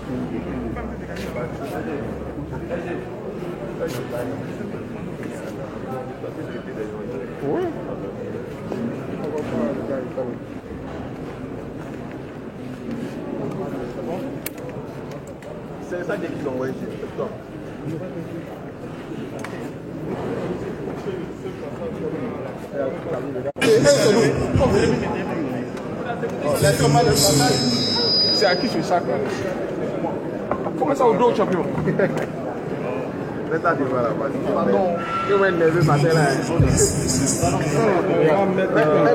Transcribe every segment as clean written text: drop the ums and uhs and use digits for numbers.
Oui. C'est ça qu'ils ont envoyé ici. C'est à qui ce sac là? Comment ça au dos champion? Mets-toi devant là. Pardon, je vais être nerveux matin là.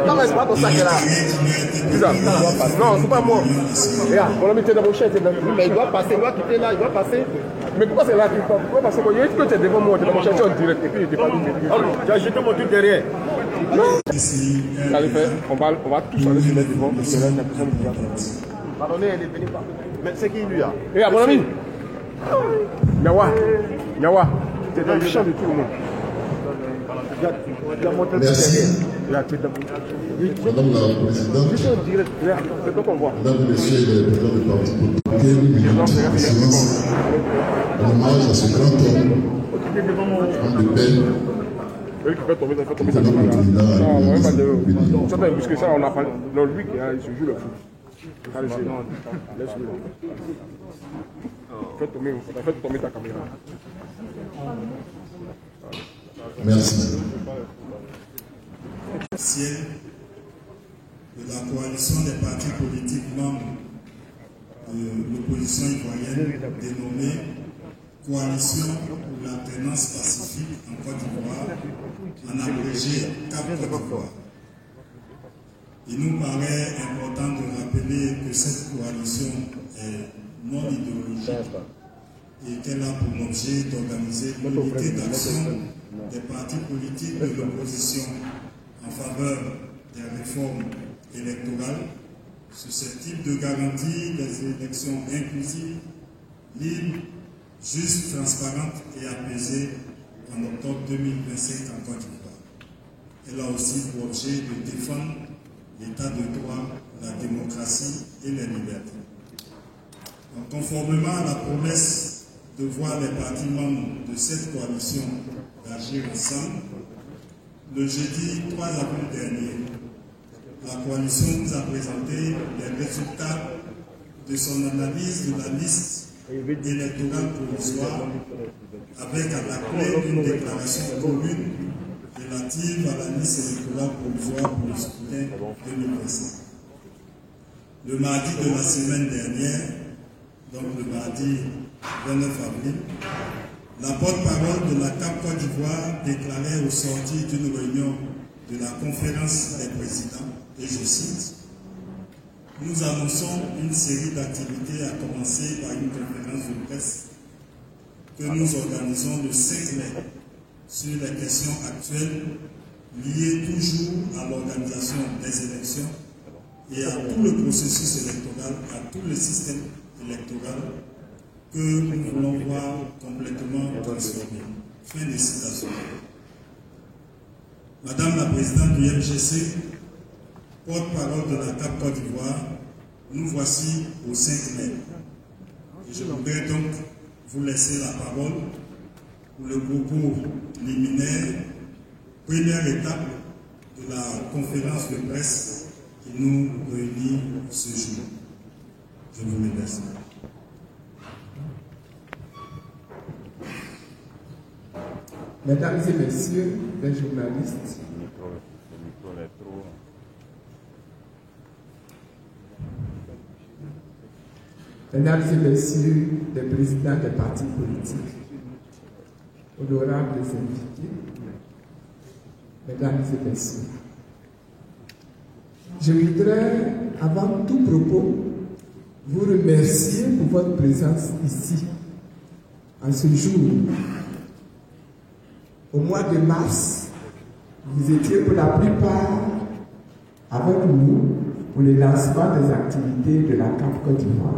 Non, mais c'est pas ton sac là. Non, c'est pas moi. Regarde, mon ami, tu es dans mon chien, mais il doit passer, il doit quitter là, il doit passer. Mais pourquoi c'est là qu'il faut? Pourquoi passer? Il dit que tu es devant moi, tu es dans mon chien, tu es en direct. Et puis il n'est pas dit. Tu as jeté mon truc derrière. Non. Allez, on va tous aller sur les devants. Pardonnez, elle est venue pas. Mais c'est qui lui a? Regarde, mon ami. Nyawa, tu es dans le champ de tout le monde. Merci. Madame la Présidente, Mesdames, Messieurs les présidents du parti politique, nous silence en hommage à ce grand homme de paix. Lui qui fait tomber sa caméra. Puisque ça, on a parlé. Non, lui qui il se joue le foot. Laisse-le. Fais tomber ta caméra. Merci. De la coalition des partis politiques membres de l'opposition ivoirienne dénommée Coalition pour l'alternance pacifique en Côte d'Ivoire, en abrégé CAP Côte d'Ivoire. Il nous paraît important de rappeler que cette coalition est non idéologique et qu'elle a pour objet d'organiser l'unité d'action des partis politiques de l'opposition en faveur des réformes électorales susceptibles de garantir des élections inclusives, libres, justes, transparentes et apaisées en octobre 2025 en Côte d'Ivoire. Elle a aussi pour objet de défendre l'état de droit, la démocratie et les libertés. Donc, conformément à la promesse de voir les partis membres de cette coalition d'agir ensemble, le jeudi 3 avril dernier, la coalition nous a présenté les résultats de son analyse de la liste électorale provisoire avec à la clé une déclaration commune relative à la liste électorale provisoire pour le scrutin 2025. Le mardi de la semaine dernière, donc le mardi 29 avril, la porte-parole de la CAP Côte d'Ivoire déclarait au sortir d'une réunion de la conférence des présidents, et je cite, « Nous annonçons une série d'activités à commencer par une conférence de presse que nous organisons le 5 mai sur les questions actuelles liées toujours à l'organisation des élections et à tout le processus électoral, à tout le système électoral que nous voulons voir complètement transformé. » Fin de citation. Madame la présidente du MGC, porte-parole de la CAP Côte d'Ivoire, nous voici au 5 mai. Et je voudrais donc vous laisser la parole pour le propos liminaire, première étape de la conférence de presse qui nous réunit ce jour. Je vous remercie. Mesdames et messieurs les journalistes, mesdames et messieurs les présidents des partis politiques, honorables invités, mesdames et messieurs, je voudrais, avant tout propos, vous remercier pour votre présence ici, en ce jour. Au mois de mars, vous étiez pour la plupart avec nous pour le lancement des activités de la CAP Côte d'Ivoire.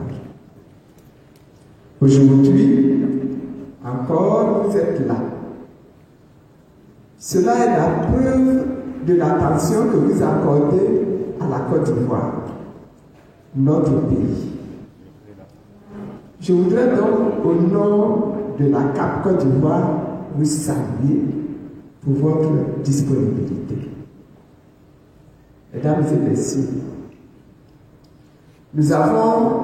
Aujourd'hui, encore, vous êtes là. Cela est la preuve de l'attention que vous accordez à la Côte d'Ivoire, notre pays. Je voudrais donc, au nom de la CAP Côte d'Ivoire, vous saluer pour votre disponibilité. Mesdames et messieurs, nous avons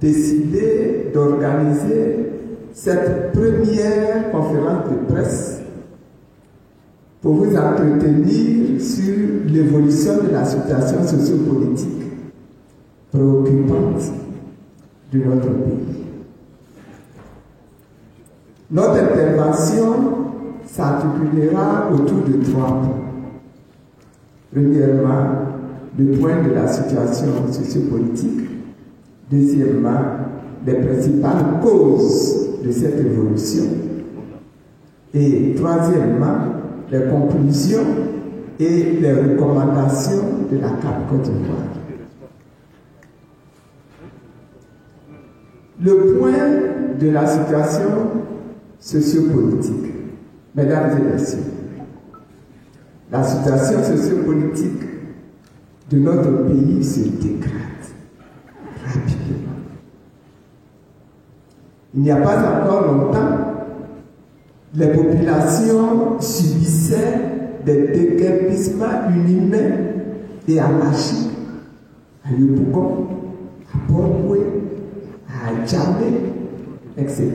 décidé d'organiser cette première conférence de presse pour vous entretenir sur l'évolution de la situation sociopolitique préoccupante de notre pays. Notre intervention s'articulera autour de 3 points. Premièrement, le point de la situation sociopolitique. Deuxièmement, les principales causes de cette évolution. Et troisièmement, les conclusions et les recommandations de la CAP Côte d'Ivoire. Le point de la situation sociopolitique. Mesdames et messieurs, la situation sociopolitique de notre pays se dégrade rapidement. Il n'y a pas encore longtemps, les populations subissaient des déguerpissements inhumains et anarchiques à Yopougon, à Port-Boué, à Djamé, etc.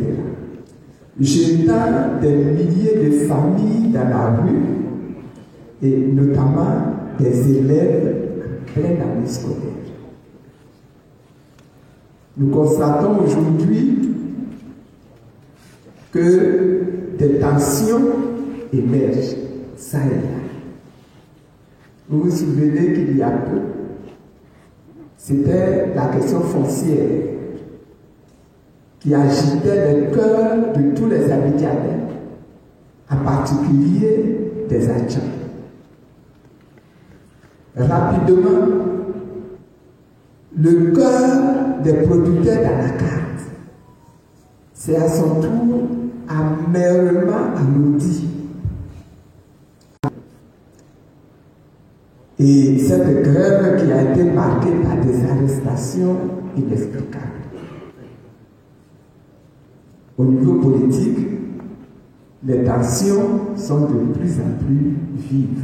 Jetant des milliers de familles dans la rue et notamment des élèves en pleine année scolaire. Nous constatons aujourd'hui que des tensions émergent, ça et là. Vous vous souvenez qu'il y a peu, c'était la question foncière qui agitait le cœur de tous les Abidjanais, en particulier des Adjans. Rapidement, le cœur des producteurs d'anacarde s'est à son tour amèrement alourdi. Et cette grève qui a été marquée par des arrestations inexplicables. Au niveau politique, les tensions sont de plus en plus vives.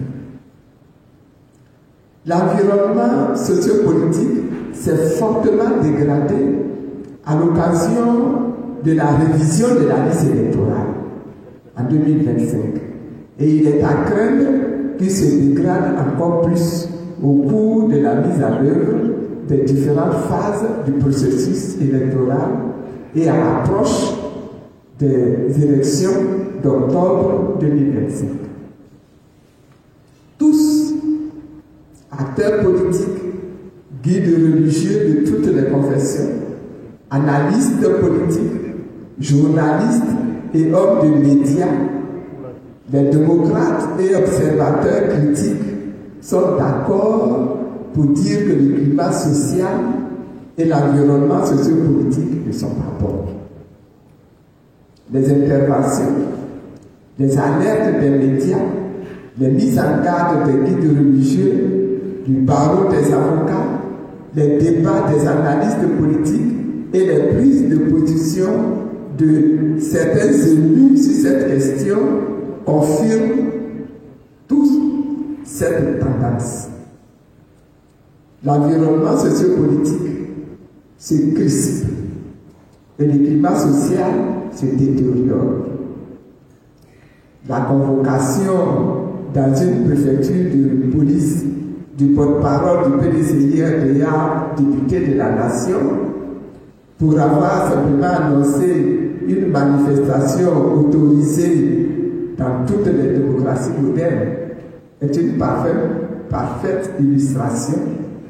L'environnement sociopolitique s'est fortement dégradé à l'occasion de la révision de la liste électorale en 2025. Et il est à craindre qu'il se dégrade encore plus au cours de la mise en œuvre des différentes phases du processus électoral et à l'approche des élections d'octobre 2025. Tous, acteurs politiques, guides religieux de toutes les confessions, analystes politiques, journalistes et hommes de médias, les démocrates et observateurs critiques sont d'accord pour dire que le climat social et l'environnement sociopolitique ne sont pas bons. Les interventions, les alertes des médias, les mises en garde des guides religieux, du barreau des avocats, les débats des analystes politiques et les prises de position de certains élus sur cette question confirment tous cette tendance. L'environnement sociopolitique se crispe et le climat social se détériore. La convocation dans une préfecture de police du porte-parole du PDCIR, député de la nation, pour avoir simplement annoncé une manifestation autorisée dans toutes les démocraties modernes, est une parfaite illustration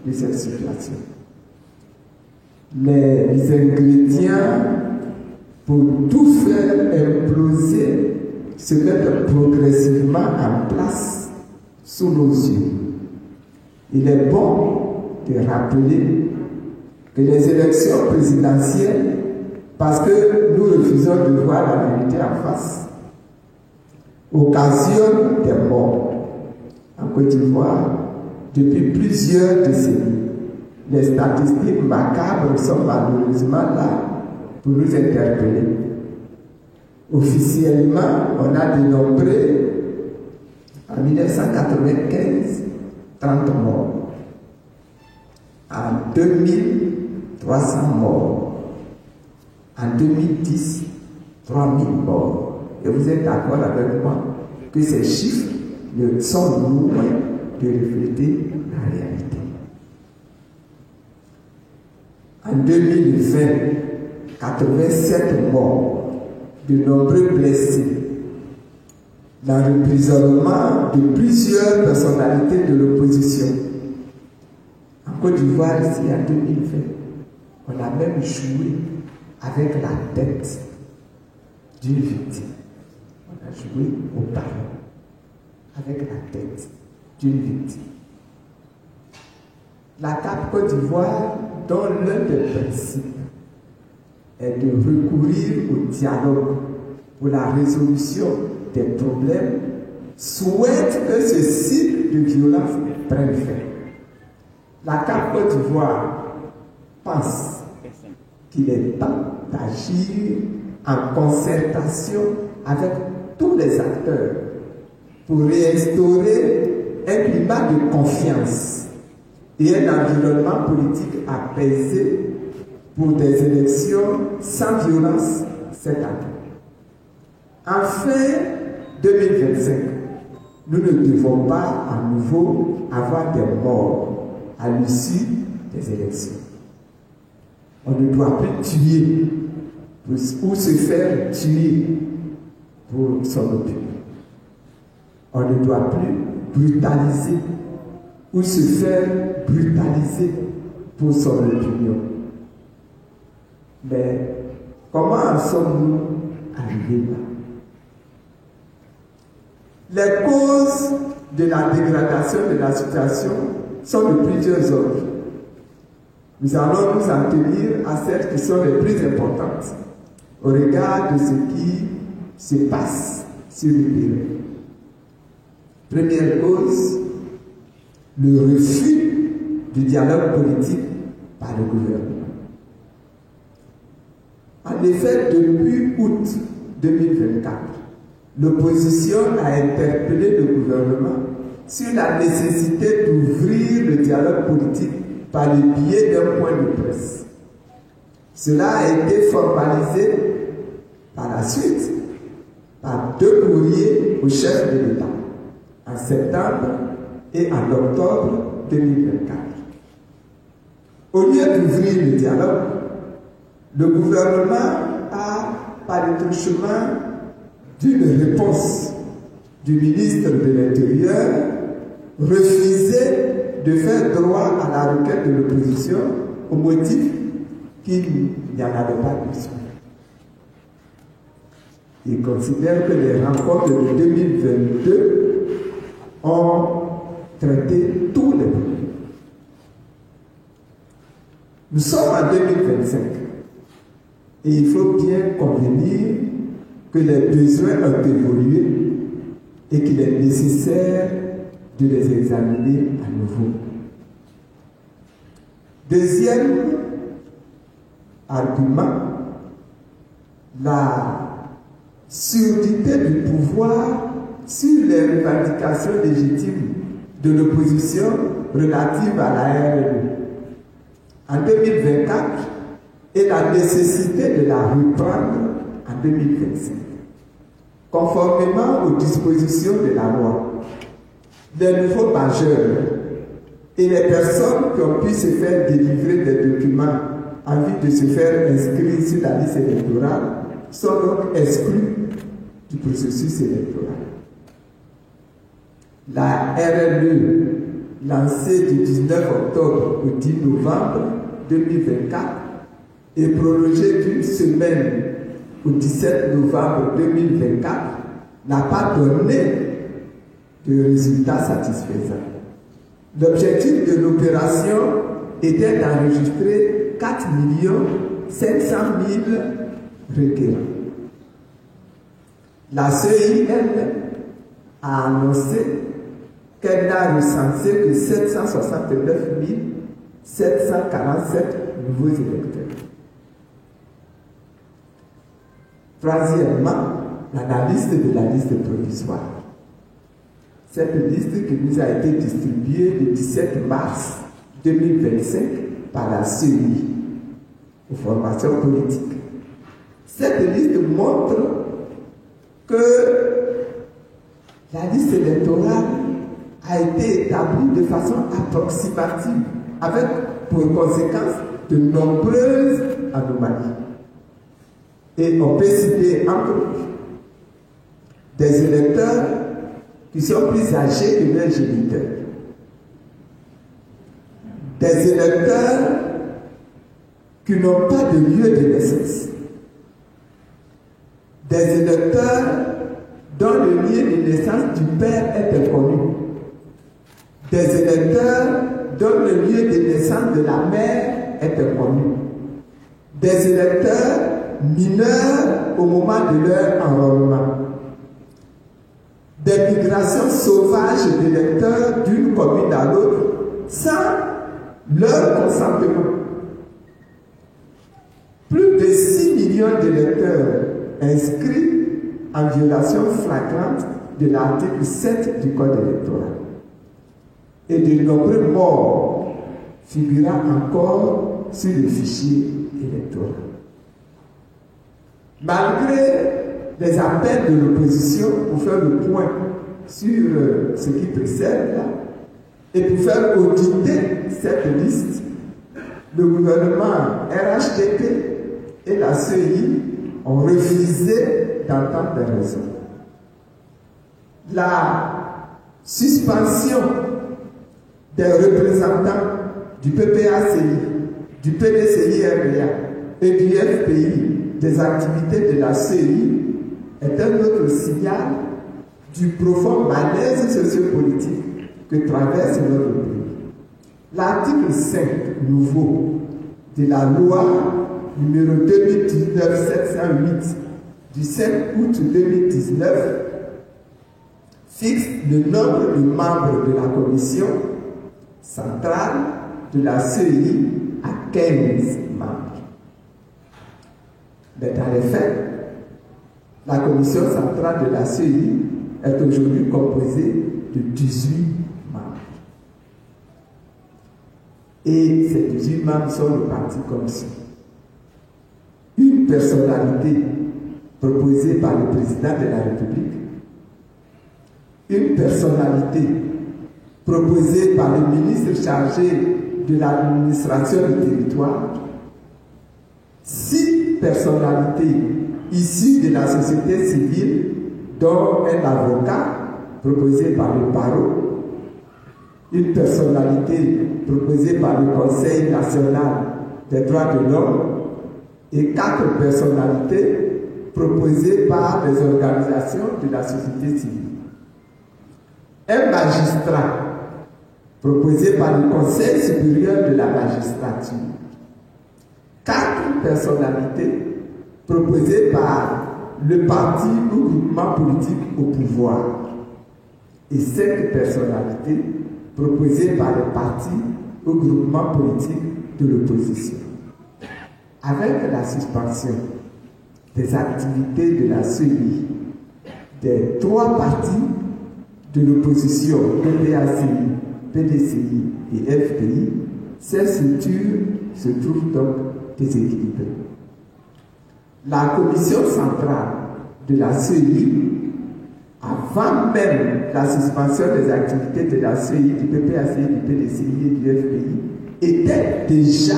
de cette situation. Les ingrédients pour tout faire imploser se mettent progressivement en place sous nos yeux. Il est bon de rappeler que les élections présidentielles, parce que nous refusons de voir la vérité en face, occasionnent des morts. En Côte d'Ivoire, depuis plusieurs décennies, les statistiques macabres sont malheureusement là pour nous interpeller. Officiellement, on a dénombré en 1995 30 morts. En 2000, 300 morts. En 2010, 3000 morts. Et vous êtes d'accord avec moi que ces chiffres ne sont loin de refléter la réalité. En 2020, 87 morts, de nombreux blessés, dans l'emprisonnement de plusieurs personnalités de l'opposition. En Côte d'Ivoire, ici, en 2020, on a même joué avec la tête d'une victime. On a joué au ballon avec la tête d'une victime. La CAP Côte d'Ivoire, dont l'un des principes est de recourir au dialogue pour la résolution des problèmes, souhaite que ce cycle de violence prenne fin. La CAP Côte d'Ivoire pense qu'il est temps d'agir en concertation avec tous les acteurs pour réinstaurer un climat de confiance et un environnement politique apaisé pour des élections sans violence cette année. En fin 2025, nous ne devons pas à nouveau avoir des morts à l'issue des élections. On ne doit plus tuer ou se faire tuer pour son opinion. On ne doit plus brutaliser ou se faire brutaliser pour son opinion. Mais comment en sommes-nous arrivés là? Les causes de la dégradation de la situation sont de plusieurs ordres. Nous allons nous en tenir à celles qui sont les plus importantes au regard de ce qui se passe sur le terrain. Première cause, le refus du dialogue politique par le gouvernement. En effet, depuis août 2024, l'opposition a interpellé le gouvernement sur la nécessité d'ouvrir le dialogue politique par le biais d'un point de presse. Cela a été formalisé par la suite par 2 courriers au chef de l'État en septembre et en octobre 2024. Au lieu d'ouvrir le dialogue, le gouvernement a, par le truchement d'une réponse du ministre de l'Intérieur, refusé de faire droit à la requête de l'opposition au motif qu'il n'y en avait pas besoin. Il considère que les rencontres de 2022 ont traité tous les problèmes. Nous sommes en 2025 et il faut bien convenir que les besoins ont évolué et qu'il est nécessaire de les examiner à nouveau. Deuxième argument, la surdité du pouvoir sur les revendications légitimes de l'opposition relative à la RLE en 2024 et la nécessité de la reprendre en 2025. Conformément aux dispositions de la loi, les nouveaux majeurs et les personnes qui ont pu se faire délivrer des documents en vue de se faire inscrire sur la liste électorale sont donc exclus du processus électoral. La RLE, lancée du 19 octobre au 10 novembre 2024, est prolongée d'une semaine au 17 novembre 2024, n'a pas donné de résultats satisfaisants. L'objectif de l'opération était d'enregistrer 4 500 000 requérants. La CEI, elle, a annoncé qu'elle n'a recensé que 769 747 nouveaux électeurs. Troisièmement, l'analyse de la liste provisoire. Cette liste qui nous a été distribuée le 17 mars 2025 par la CEI aux formations politiques. Cette liste montre que la liste électorale a été établie de façon approximative, avec pour conséquence de nombreuses anomalies. Et on peut citer entre autres des électeurs qui sont plus âgés que leurs géniteurs, des électeurs qui n'ont pas de lieu de naissance, des électeurs dont le lieu de naissance du père est inconnu, des électeurs dont le lieu de naissance de la mère est inconnu, des électeurs mineurs au moment de leur enrôlement, des migrations sauvages d'électeurs d'une commune à l'autre sans leur consentement. Plus de 6 millions d'électeurs inscrits en violation flagrante de l'article 7 du Code électoral. Et de nombreux morts figurant encore sur le fichier électoral. Malgré les appels de l'opposition pour faire le point sur ce qui précède là, et pour faire auditer cette liste, le gouvernement RHDP et la CEI ont refusé d'entendre des raisons. La suspension des représentants du PPACI, du PDCI-RDA et du FPI des activités de la CEI est un autre signal du profond malaise sociopolitique que traverse notre pays. L'article 5 nouveau de la loi numéro 2019-708 du 5 août 2019 fixe le nombre de membres de la commission centrale de la CEI à 15 membres. Mais dans les faits, la commission centrale de la CEI est aujourd'hui composée de 18 membres. Et ces 18 membres sont répartis comme suit. Une personnalité proposée par le président de la République, une personnalité proposée par le ministre chargé de l'administration du territoire, 6 personnalités issues de la société civile, dont un avocat proposé par le barreau, une personnalité proposée par le Conseil national des droits de l'homme et 4 personnalités proposées par les organisations de la société civile. Un magistrat proposé par le Conseil supérieur de la magistrature. 4 personnalités proposées par le parti ou groupement politique au pouvoir. Et 5 personnalités proposées par le parti ou groupement politique de l'opposition. Avec la suspension des activités de la CEI des 3 partis de l'opposition, PPACI, PDCI et FPI, ces structures se trouvent donc déséquilibrées. La commission centrale de la CEI, avant même la suspension des activités de la CEI, du PPACI, du PDCI et du FPI, était déjà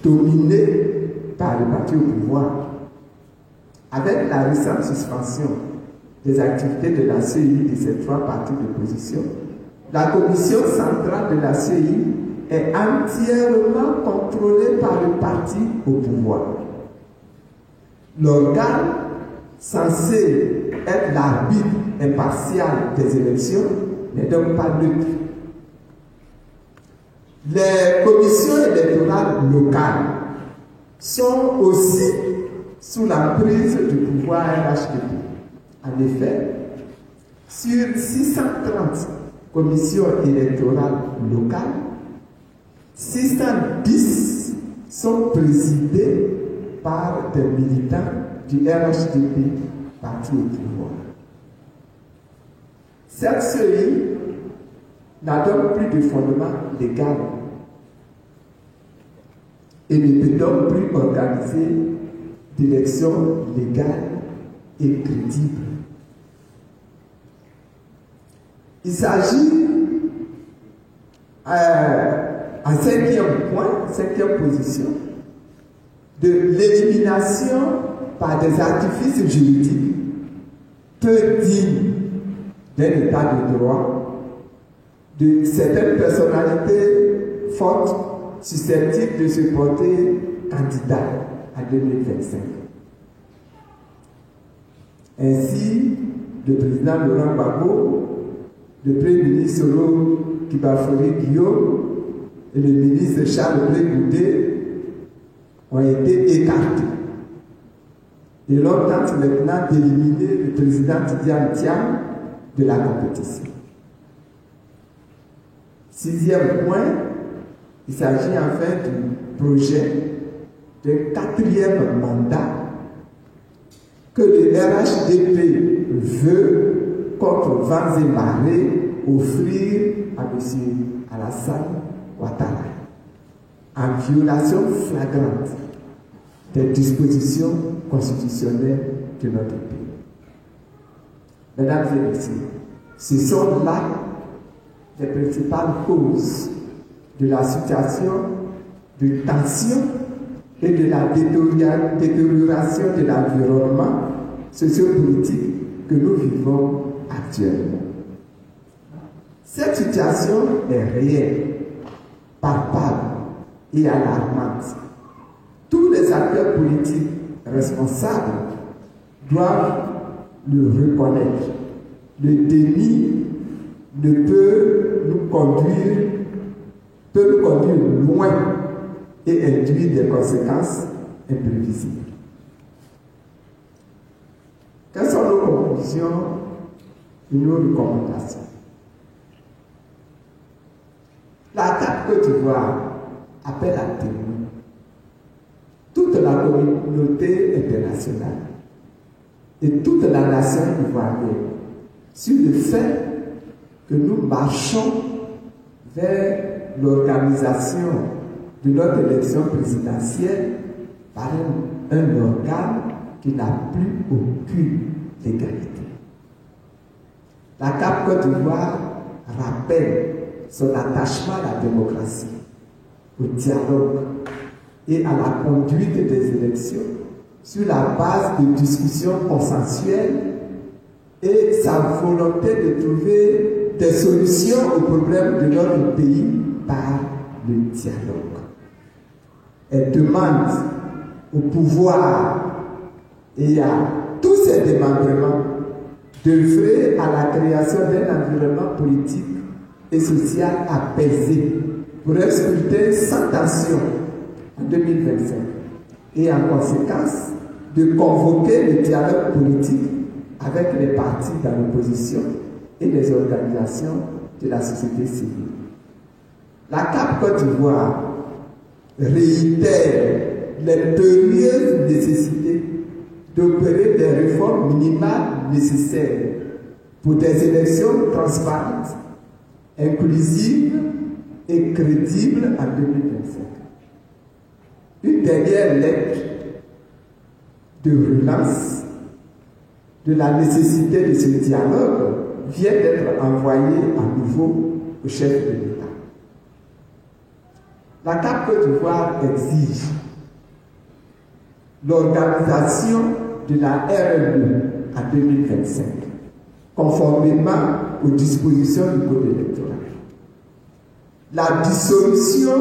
dominée par le parti au pouvoir. Avec la récente suspension des activités de la CEI de ces 3 partis d'opposition, la commission centrale de la CEI est entièrement contrôlée par le parti au pouvoir. L'organe censé être l'arbitre impartial des élections n'est donc pas neutre. Les commissions électorales locales sont aussi sous l'emprise du pouvoir RHDP. En effet, sur 630 commissions électorales locales, 610 sont présidées par des militants du RHDP, parti au pouvoir. Cette CEI n'a donc plus de fondement légal et ne peut donc plus organiser d'élections légales et crédibles. Il s'agit en cinquième position, de l'élimination par des artifices juridiques peu dignes d'un état de droit de certaines personnalités fortes susceptibles de se porter candidat à 2025. Ainsi, le président Laurent Gbagbo, le Premier ministre Solo Kibafori Guillaume et le ministre Charles Blé Goudé ont été écartés. Et l'on tente maintenant d'éliminer le président Tidiane Thiam de la compétition. Sixième point, il s'agit enfin du projet d'un quatrième mandat que le RHDP veut, contre vents et marées, offrir à M. Alassane Ouattara, en violation flagrante des dispositions constitutionnelles de notre pays. Mesdames et messieurs, ce sont là les principales causes de la situation de tension et de la détérioration de l'environnement sociopolitique que nous vivons actuellement. Cette situation est réelle, palpable et alarmante. Tous les acteurs politiques responsables doivent le reconnaître. Le déni ne peut nous conduire loin et induire des conséquences imprévisibles. Quelles sont nos conclusions et nos recommandations? La CAP Côte d'Ivoire appelle à témoin toute la communauté internationale et toute la nation ivoirienne sur le fait que nous marchons vers l'organisation de notre élection présidentielle par un organe qui n'a plus aucune légalité. La CAP Côte d'Ivoire rappelle son attachement à la démocratie, au dialogue et à la conduite des élections sur la base de discussions consensuelles et sa volonté de trouver des solutions aux problèmes de notre pays par le dialogue. Elle demande au pouvoir et à tous ses démembrements d'œuvrer à la création d'un environnement politique et social apaisé pour un scrutin sans tension en 2025 et en conséquence de convoquer le dialogue politique avec les partis dans l'opposition et les organisations de la société civile. La CAP Côte d'Ivoire réitère l'impérieuse nécessité d'opérer des réformes minimales nécessaires pour des élections transparentes, inclusives et crédibles en 2025. Une dernière lettre de relance de la nécessité de ce dialogue vient d'être envoyée à nouveau au chef de l'État. La CAP Côte d'Ivoire exige l'organisation de la RNE en 2025, conformément aux dispositions du Code électoral. La dissolution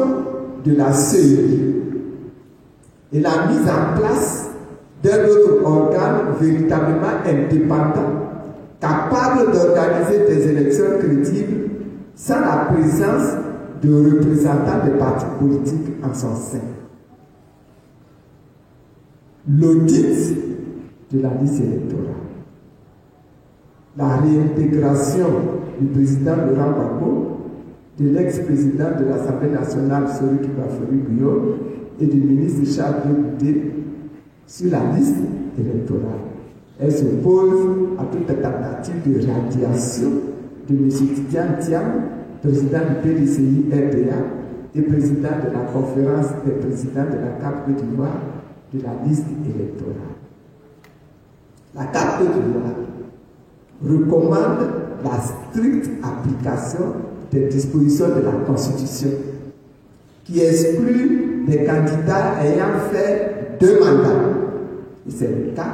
de la CEI et la mise en place d'un autre organe véritablement indépendant, capable d'organiser des élections crédibles sans la présence de représentants des partis politiques en son sein. L'audit de la liste électorale. La réintégration du président Laurent Gbagbo, de l'ex-président de l'Assemblée nationale Solo Kibafori Guillaume et du ministre Charles Blé Goudé sur la liste électorale. Elle s'oppose à toute tentative de radiation de M. Tidiane Thiam, président du PDCI-RDA et président de la conférence des présidents de la CAP Côte d'Ivoire de la liste électorale. La CAP Côte d'Ivoire recommande la stricte application des dispositions de la Constitution qui exclut les candidats ayant fait 2 mandats. Et c'est le cas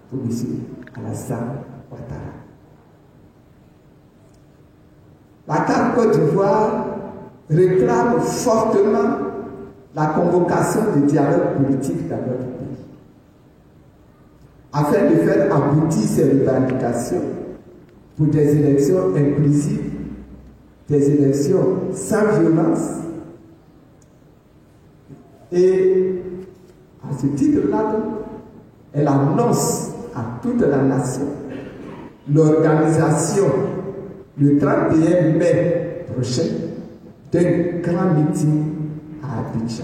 pour M. Alassane Ouattara. La CAP Côte d'Ivoire réclame fortement la convocation de dialogue politique dans notre pays, afin de faire aboutir ces revendications pour des élections inclusives, des élections sans violence. Et à ce titre-là, elle annonce à toute la nation l'organisation le 31 mai prochain d'un grand meeting à Abidjan.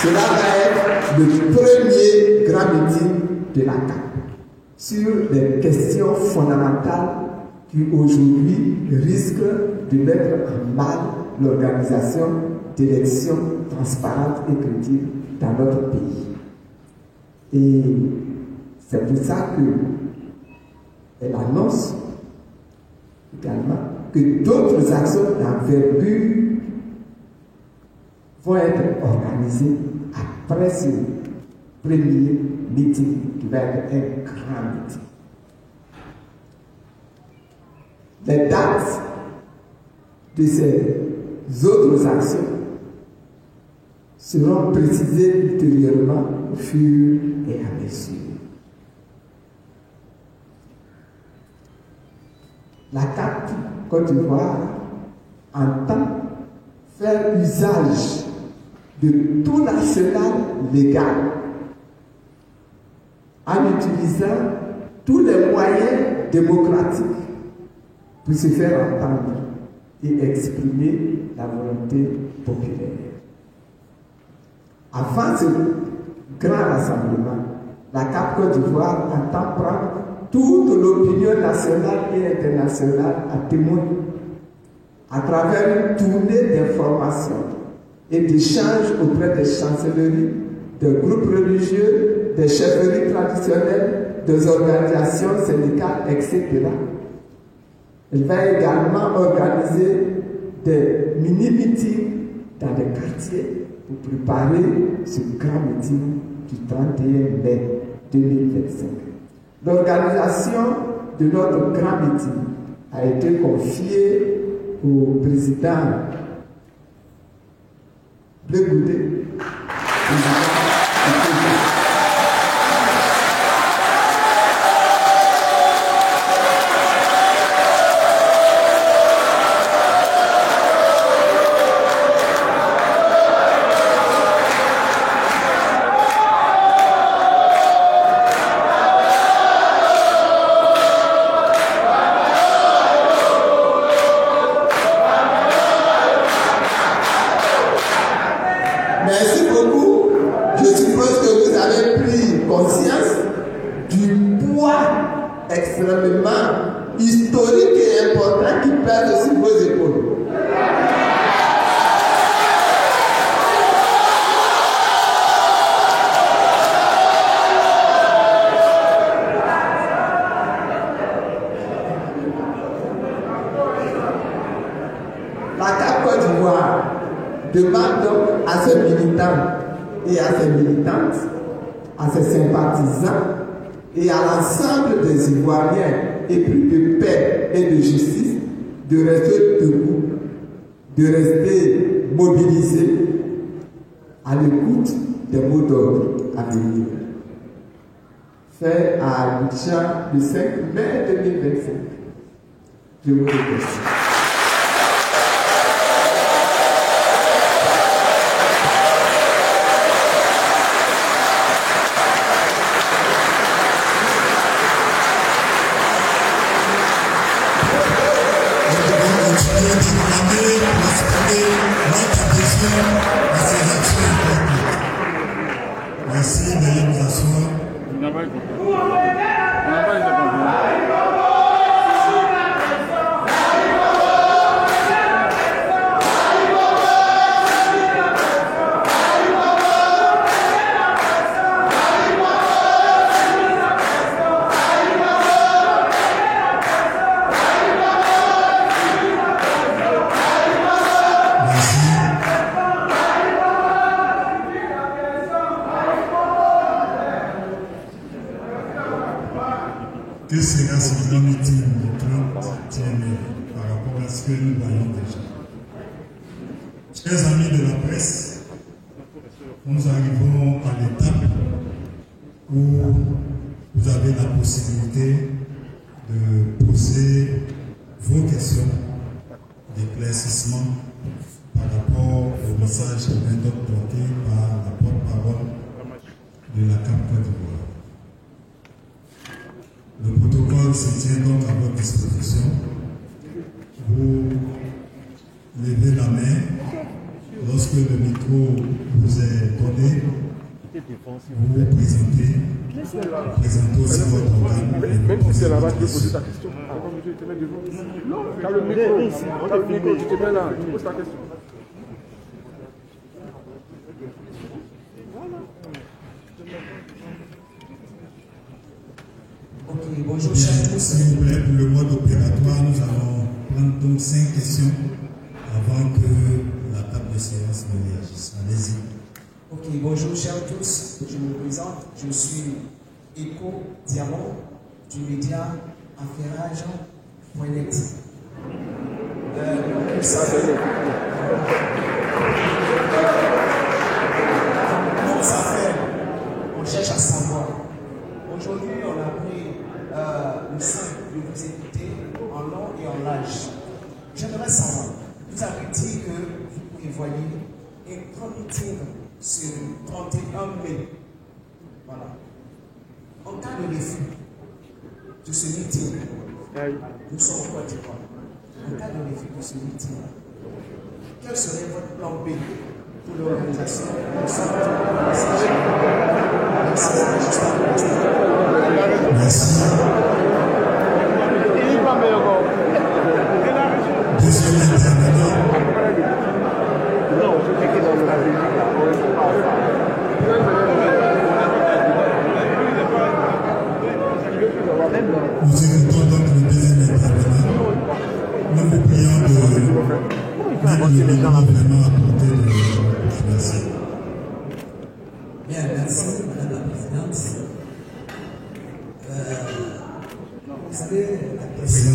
Cela va être le premier grand meeting de la CAP sur les questions fondamentales qui aujourd'hui risquent de mettre en mal l'organisation d'élections transparentes et crédibles dans notre pays. Et c'est pour ça qu'elle annonce également que d'autres actions d'envergure vont être organisées après ce premier meeting qui va être un grand meeting. Les dates de ces autres actions seront précisées ultérieurement au fur et à mesure. La CAP Côte d'Ivoire entend faire usage de tout l'arsenal légal en utilisant tous les moyens démocratiques pour se faire entendre et exprimer la volonté populaire. Avant ce grand rassemblement, la CAP Côte d'Ivoire entend prendre toute l'opinion nationale et internationale à témoin à travers une tournée d'informations et d'échanges auprès des chancelleries, des groupes religieux, des chefferies traditionnelles, des organisations syndicales, etc. Elle va également organiser des mini-meetings dans des quartiers pour préparer ce grand meeting du 31 mai 2025. L'organisation de notre grand meeting a été confiée au président Blé Goudé, Merci beaucoup. Je suppose que vous avez pris conscience du poids extrêmement historique et important qui pèse sur vos épaules. La CAP Côte d'Ivoire demande donc à ses militants et à ses militantes, à ses sympathisants et à l'ensemble des Ivoiriens épris de paix et de justice de rester debout, de rester mobilisés à l'écoute des mots d'ordre à venir. Fait à Abidjan le 5 mai 2025. Je vous remercie. à ces actions importantes. Merci, veuillez vous asseoir. On n'a pas été compris. Que sera ce grand meeting le 30 mai par rapport à ce que nous voyons déjà? Chers amis de la presse, nous arrivons à l'étape où vous avez la possibilité de poser vos questions d'éclaircissement par rapport au message qui vient d'être porté par la porte-parole de la CAP Côte d'Ivoire. Le protocole se tient donc à votre disposition. Vous levez la main lorsque le micro vous est donné. Vous vous présentez aussi votre organe. Même si c'est là-bas, tu peux poser ta question. Non, quand le micro, tu te mets là, tu poses ta question. Ok, bonjour chers tous. S'il vous plaît, pour le mode opératoire, nous allons prendre donc 5 questions avant que la table de séance ne réagisse. Allez-y. Ok, bonjour chers tous. Je me présente. Je suis Eco Diamant du média affairage.net. Donc ça fait, on cherche à savoir. Aujourd'hui, on a pris le soin de vous écouter en long et en large. J'aimerais savoir, vous avez dit que vous prévoyez un grand meeting ce 31 mai. Voilà. En cas de refus de ce meeting, nous sommes en Côte d'Ivoire. En cas de refus de ce meeting, quel serait votre plan B pour l'organisation de ce meeting? Merci. Deuxième intervenant. Nous écoutons donc le deuxième intervenant. Nous vous prions de mettre le micro vraiment à portée de merci. Bien, merci, Madame la Présidente. Vous savez, la question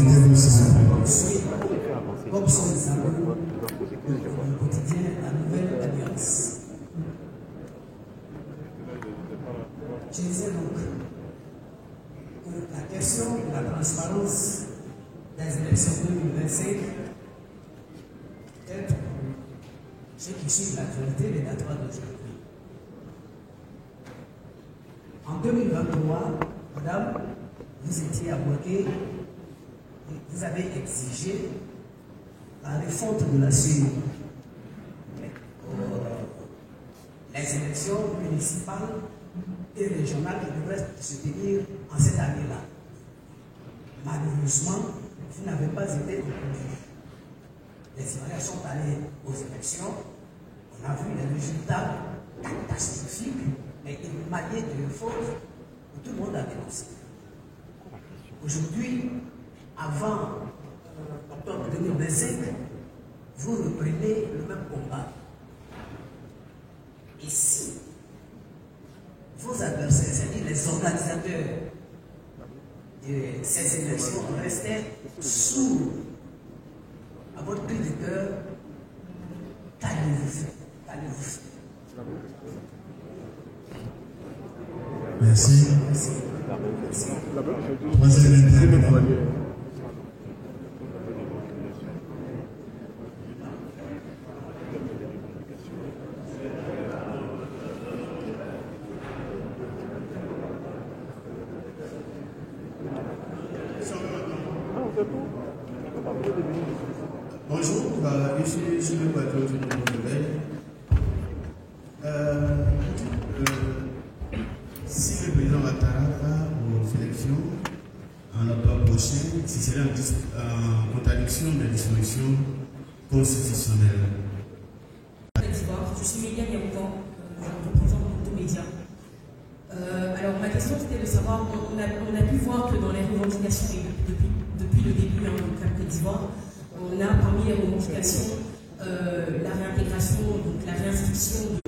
comme sont les amis du quotidien La Nouvelle Alliance. Je disais donc que la question de la transparence des élections 2025 est ce qui suit l'actualité des dates d'aujourd'hui. En 2023, Madame, vous étiez abordée, vous avez exigé la refonte de la CENI. Les élections municipales et régionales qui devraient se tenir en cette année-là. Malheureusement, vous n'avez pas été entendu. Les Ivoiriens sont allés aux élections, on a vu les résultats catastrophiques et émaillés de fautes que tout le monde a dénoncé. Aujourd'hui, avant octobre 2025, vous reprenez le même combat. Et si vos adversaires, c'est-à-dire les organisateurs de ces élections, restaient sourds à votre cri de cœur, qu'allez-vous faire? Merci. Troisième intervenant. Bonjour, je suis sur le plateau du Nouveau Nouvelle. prochaine, si c'est en contradiction des dispositions constitutionnelles. Je suis Média Yaoutan, je représente Automédia. Alors ma question c'était de savoir, on a pu voir que dans les revendications depuis le début donc à Côte d'Ivoire, on a parmi les revendications la réintégration, donc la réinstitution de...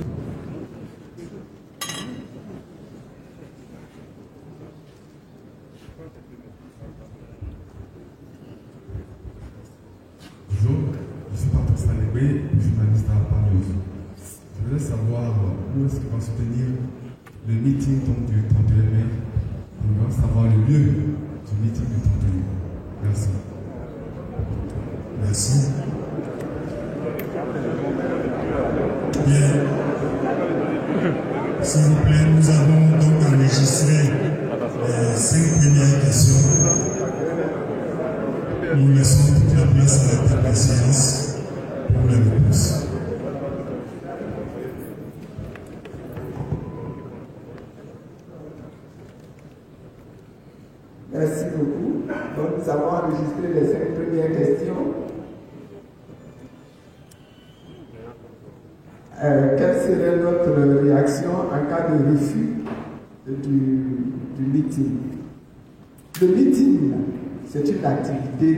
Bonjour, je suis Patrice Salébé, journaliste à Paris. Je voudrais savoir où est-ce qu'il va se tenir le meeting donc, du 31 mai. On va savoir le lieu du meeting du 31 mai. Merci. Merci. Bien. S'il vous plaît, nous avons donc enregistré les 5 premières questions. Nous laissons toute la place à la présidence pour les réponses. Merci beaucoup. Donc, nous avons enregistré les 5 premières questions. Quelle serait notre réaction en cas de refus du meeting? Le meeting, c'est une activité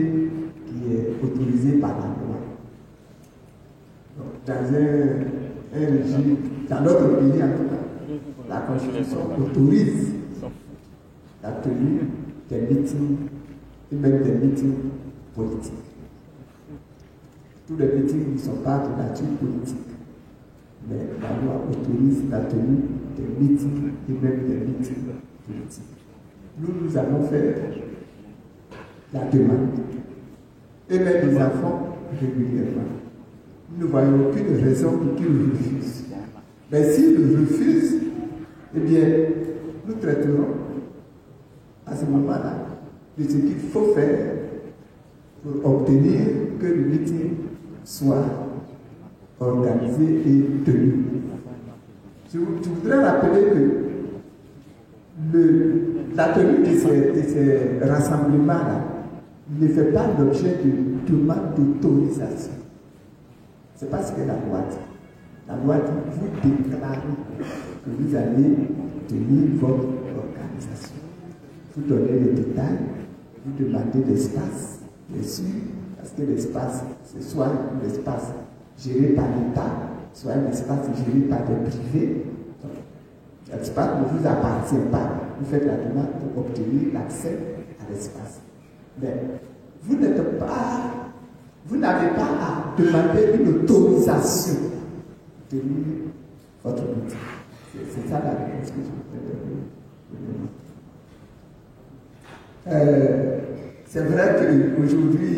qui est autorisée par la loi. Donc, dans un régime, dans notre pays en tout cas, la Constitution autorise la tenue des meetings et même des meetings politiques. Tous les meetings ne sont pas de nature politique, mais la loi autorise la tenue des meetings et même des meetings politiques. Nous allons faire la demande et même les enfants régulièrement. Nous ne voyons aucune raison pour qu'ils refusent. Mais s'ils refusent, eh bien, nous traiterons à ce moment-là de ce qu'il faut faire pour obtenir que le meeting soit organisé et tenu. Je voudrais rappeler que la tenue de ces rassemblements-là ne fait pas l'objet de demande d'autorisation. C'est pas ce que la loi dit. La loi dit, vous déclarez que vous allez tenir votre organisation. Vous donnez les détails, vous demandez l'espace, bien sûr, parce que l'espace, c'est soit un espace géré par l'État, soit un espace géré par des privés. L'espace ne vous appartient pas. Vous faites la demande pour obtenir l'accès à l'espace. Mais vous n'avez pas à demander une autorisation de tenir votre meeting. C'est ça la réponse que je voudrais donner. C'est vrai qu'aujourd'hui,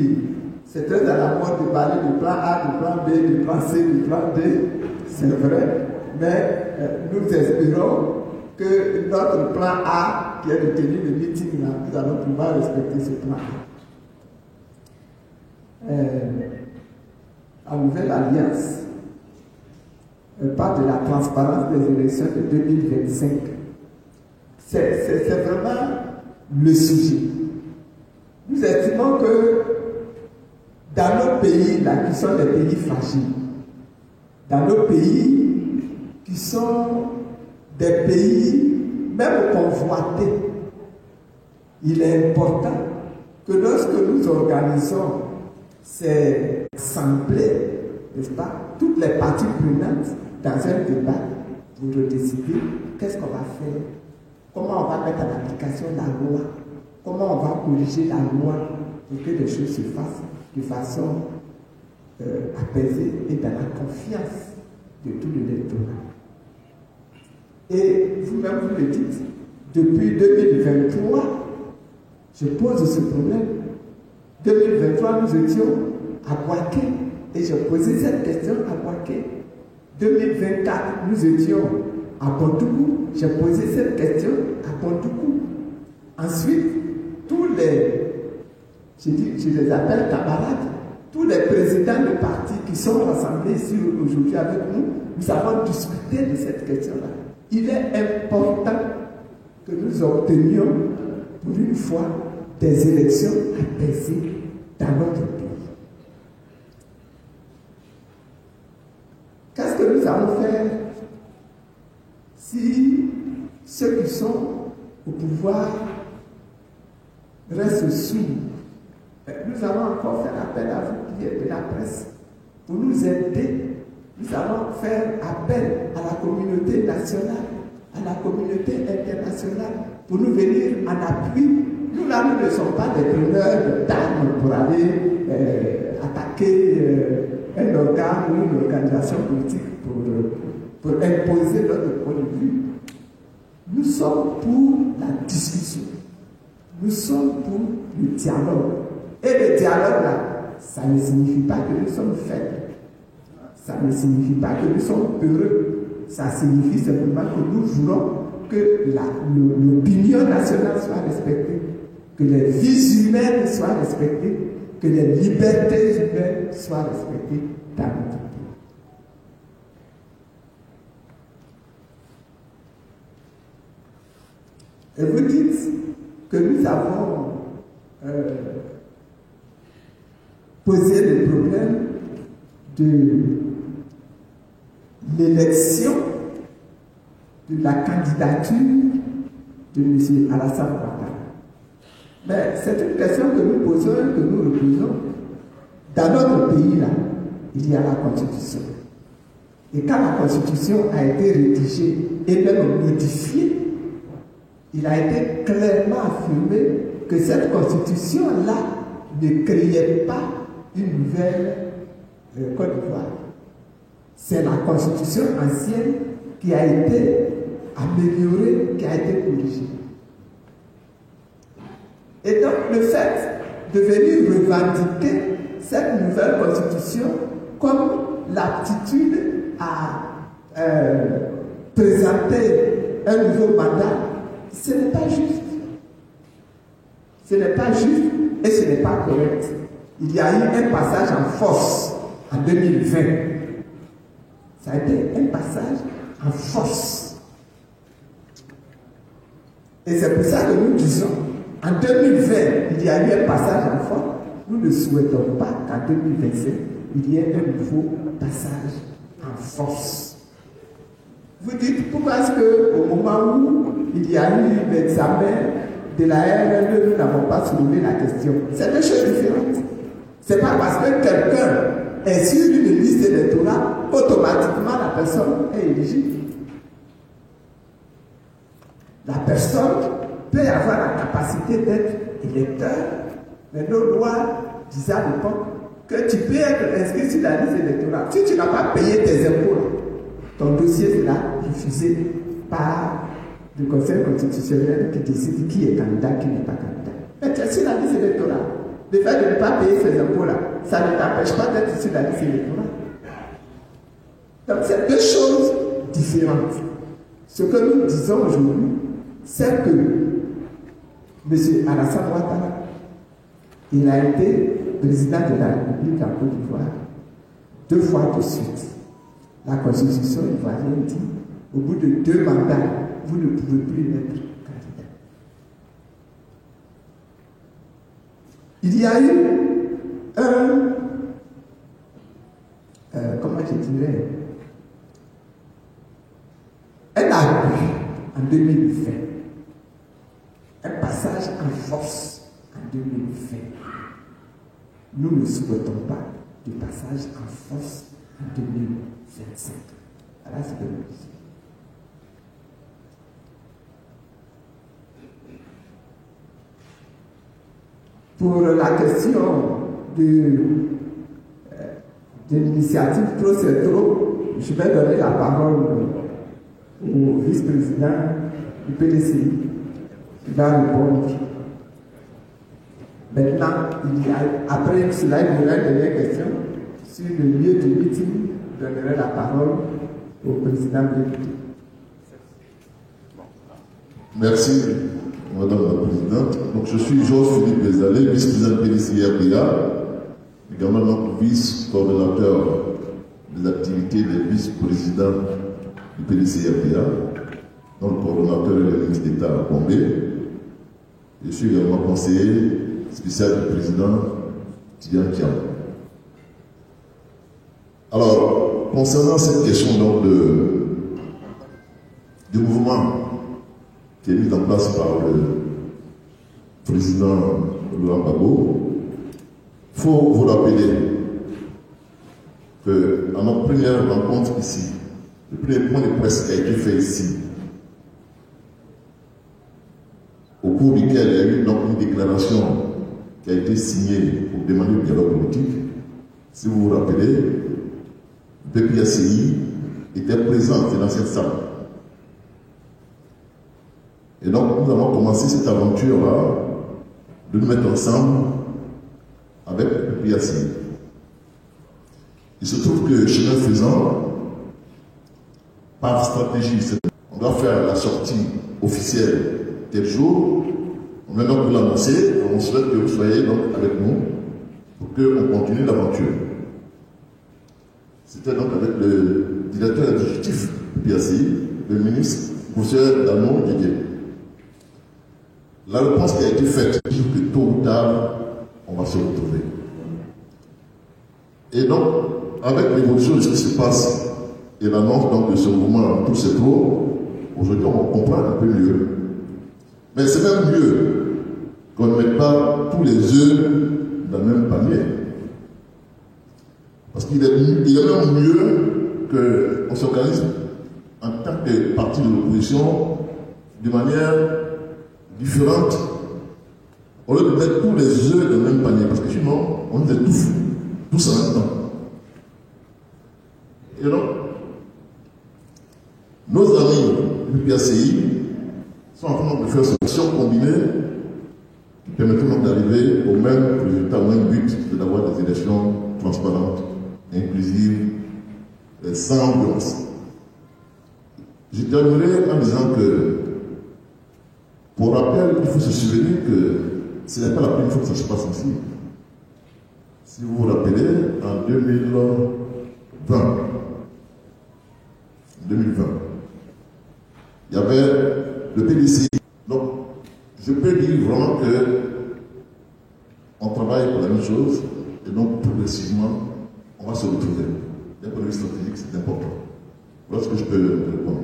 c'est très à la mode de parler du plan A, du plan B, du plan C, du plan D. C'est vrai. Mais nous espérons que notre plan A, qui est de tenir le meeting, nous allons pouvoir respecter ce plan A. La nouvelle alliance parle de la transparence des élections de 2025. C'est vraiment le sujet. Nous estimons que dans nos pays, là, qui sont des pays fragiles, dans nos pays qui sont des pays même convoités, il est important que lorsque nous organisons ces assemblées, n'est-ce pas, toutes les parties prenantes dans un débat pour décider qu'est-ce qu'on va faire, comment on va mettre en application la loi, comment on va corriger la loi pour que les choses se fassent de façon apaisée et dans la confiance de tout l'électorat. Et vous-même, vous le dites, depuis 2023, je pose ce problème. 2023, nous étions à Bouaké et je posais cette question à Bouaké. 2024, nous étions à Bondougou, j'ai posé cette question à Bondougou. Ensuite, tous les, je les appelle camarades, tous les présidents de partis qui sont rassemblés ici aujourd'hui avec nous, nous avons discuté de cette question-là. Il est important que nous obtenions pour une fois des élections apaisées dans notre pays. Qu'est-ce que nous allons faire si ceux qui sont au pouvoir restent sourds? Nous allons encore faire appel à vous qui êtes de la presse pour nous aider. Nous allons faire appel à la communauté nationale, à la communauté internationale pour nous venir en appui. Nous là, nous ne sommes pas des preneurs d'armes pour aller attaquer un organe ou une organisation politique pour imposer notre point de vue. Nous sommes pour la discussion. Nous sommes pour le dialogue. Et le dialogue là, ça ne signifie pas que nous sommes faibles. Ça ne signifie pas que nous sommes heureux. Ça signifie simplement que nous voulons que l'opinion nationale soit respectée, que les vies humaines soient respectées, que les libertés humaines soient respectées dans notre pays. Et vous dites que nous avons posé le problème de l'élection de la candidature de M. Alassane Ouattara. Mais c'est une question que nous posons et que nous reposons. Dans notre pays, là, il y a la Constitution. Et quand la Constitution a été rédigée et même modifiée, il a été clairement affirmé que cette Constitution-là ne créait pas une nouvelle Côte d'Ivoire. C'est la Constitution ancienne qui a été améliorée, qui a été corrigée. Et donc le fait de venir revendiquer cette nouvelle Constitution comme l'aptitude à présenter un nouveau mandat, ce n'est pas juste. Ce n'est pas juste et ce n'est pas correct. Il y a eu un passage en force en 2020. Ça a été un passage en force. Et c'est pour ça que nous disons, en 2020, il y a eu un passage en force. Nous ne souhaitons pas qu'en 2025, il y ait un nouveau passage en force. Vous dites, pourquoi est-ce qu'au moment où il y a eu l'examen de la RNE, nous n'avons pas soulevé la question? C'est deux choses différentes. Ce n'est pas parce que quelqu'un est sur une liste électorale, automatiquement la personne est éligible. La personne peut avoir la capacité d'être électeur, mais nos lois disaient à l'époque que tu peux être inscrit sur la liste électorale. Si tu n'as pas payé tes impôts, ton dossier sera refusé par le Conseil constitutionnel qui décide qui est candidat, qui n'est pas candidat. Mais tu es sur la liste électorale. Le fait de ne pas payer ces impôts-là, ça ne t'empêche pas d'être sur la liste électorale. Donc c'est deux choses différentes. Ce que nous disons aujourd'hui, c'est que M. Alassane Ouattara, il a été président de la République en Côte d'Ivoire 2 fois de suite. La Constitution ivoirienne dit, au bout de 2 mandats, vous ne pouvez plus être candidat. Il y a eu un abus en 2020, un passage en force en 2020. Nous ne souhaitons pas de passage en force en 2025. Voilà ce que nous disons. Pour la question de l'initiative Trop c'est trop, je vais donner la parole au vice-président du PDCI qui va répondre. Maintenant, après cela, il y aura une dernière question sur le lieu du meeting. Je donnerai la parole au président député. Merci, Madame la Présidente. Donc, je suis Georges-Philippe Bézalé, vice-président du PDCI-RDA, également notre vice-coordonnateur des activités des vice-présidents du PDCI-RDA, notre coordonnateur et le ministre d'État à Bombay. Je suis également conseiller spécial du président Tidiane Thiam. Alors, concernant cette question donc du mouvement qui est mis en place par le président Laurent Gbagbo, il faut vous rappeler qu'à notre première rencontre ici, le premier point de presse qui a été fait ici, au cours duquel il y a eu donc une déclaration qui a été signée pour demander le dialogue politique, si vous vous rappelez, le PPACI était présent dans cette salle. Et donc nous avons commencé cette aventure-là de nous mettre ensemble avec le PPACI. Il se trouve que chemin faisant, par stratégie, on doit faire la sortie officielle tel jour. On vient donc de l'annoncer. On souhaite que vous soyez donc avec nous pour qu'on continue l'aventure. C'était donc avec le directeur exécutif du PACI, le ministre, professeur Damon Didier. La réponse qui a été faite, c'est que tôt ou tard, on va se retrouver. Et donc, avec l'évolution de ce qui se passe et l'annonce donc de ce mouvement Tout c'est trop, aujourd'hui on comprend un peu mieux. Mais c'est même mieux qu'on ne mette pas tous les œufs dans le même panier. Parce qu'il est même mieux qu'on s'organise en tant que parti de l'opposition de manière différente, au lieu de mettre tous les œufs dans le même panier. Parce que sinon, on les étouffe tous en même temps. Et donc, nos amis du PACI sont en train de faire cette action combinée qui permettront d'arriver au même résultat, au même but, c'est d'avoir des élections transparentes, inclusives, sans violence. Je terminerai en disant que, pour rappel, il faut se souvenir que ce n'est pas la première fois que ça se passe ici. Si vous vous rappelez, en 2020, il y avait le PDC. Donc, je peux dire vraiment que on travaille pour la même chose et donc progressivement, on va se retrouver. D'un point de vue stratégique, c'est important. Voilà ce que je peux répondre.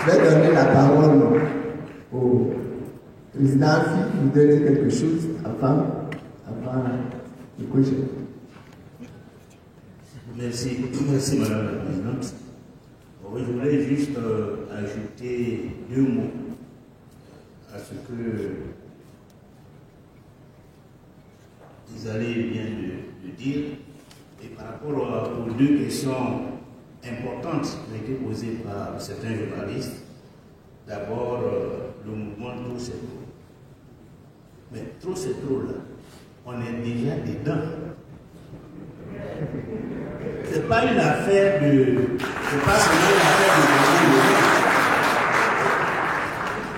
Je vais donner la parole au président qui vous donne quelque chose avant le projet. Merci Madame la Présidente. Je voulais juste ajouter 2 mots à ce que Isale vient de dire et par rapport aux 2 questions importantes qui ont été posées par certains journalistes. D'abord, le mouvement Trop c'est trop. Mais Trop c'est trop là, on est déjà dedans. C'est pas une affaire de. C'est pas seulement une affaire de.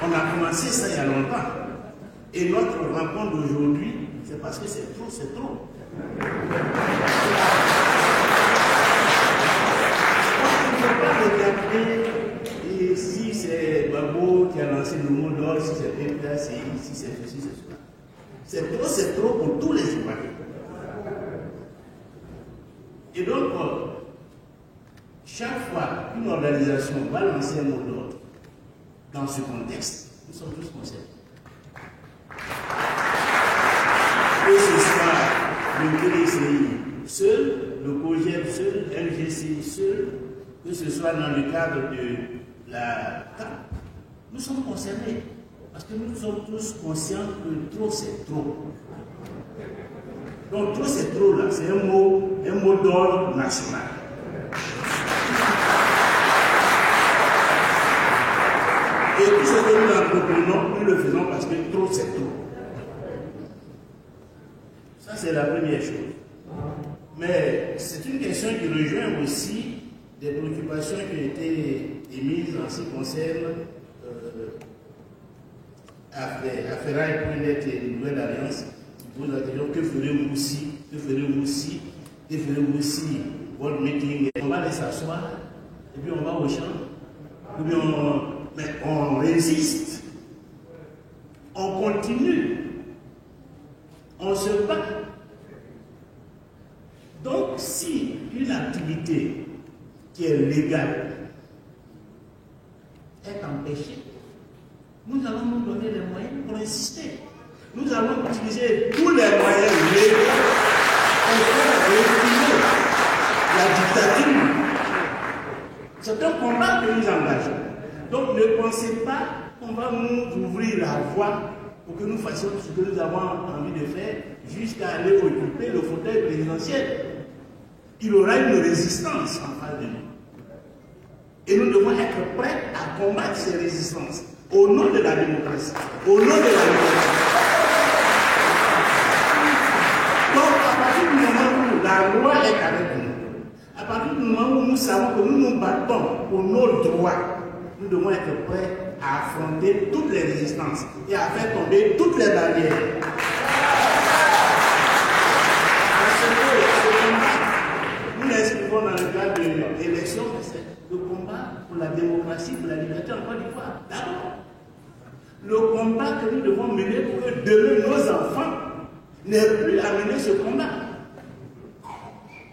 On a commencé ça il y a longtemps. Et notre rencontre d'aujourd'hui, c'est parce que c'est trop, c'est trop. On ne peut pas regarder et si c'est Gbagbo qui a lancé le mot d'or, si c'est PPACI, si c'est ceci, c'est cela. C'est trop pour tous les Ivoiriens. Et donc, chaque fois qu'une organisation va lancer un mot d'ordre dans ce contexte, nous sommes tous concernés. Que ce soit le PDCI seul, le COGEP seul, LGCI seul, que ce soit dans le cadre de la CAP, nous sommes concernés. Parce que nous sommes tous conscients que trop c'est trop. Donc trop c'est trop là, c'est un mot d'ordre national. Et tout ce que nous entreprenons, nous le faisons parce que trop c'est trop. Ça c'est la première chose. Mais c'est une question qui rejoint aussi des préoccupations qui ont été émises en ce qui concerne Affairail.net et Nouvelle Alliance. Vous avez dit que ferez-vous si, que ferez-vous si, que ferez-vous si, votre meeting, on va aller s'asseoir et puis on va au champ, ou bien on résiste, on continue, on se bat. Donc si une activité qui est légale est empêchée, nous allons nous donner les moyens pour insister. Nous allons utiliser tous les moyens légaux pour faire réprimer la dictature. C'est un combat que nous engageons. Donc ne pensez pas qu'on va nous ouvrir la voie pour que nous fassions ce que nous avons envie de faire jusqu'à aller occuper le fauteuil présidentiel. Il y aura une résistance en face de nous. Et nous devons être prêts à combattre ces résistances au nom de la démocratie, au nom de la liberté. Donc, à partir du moment où la loi est avec nous, à partir du moment où nous savons que nous nous battons pour nos droits, nous devons être prêts à affronter toutes les résistances et à faire tomber toutes les barrières. Nous l'inscrivons dans le cadre de l'élection, c'est le combat pour la démocratie, pour la liberté en Côte d'Ivoire. D'abord, le combat que nous devons mener pour que demain nos enfants n'aient plus à mener ce combat,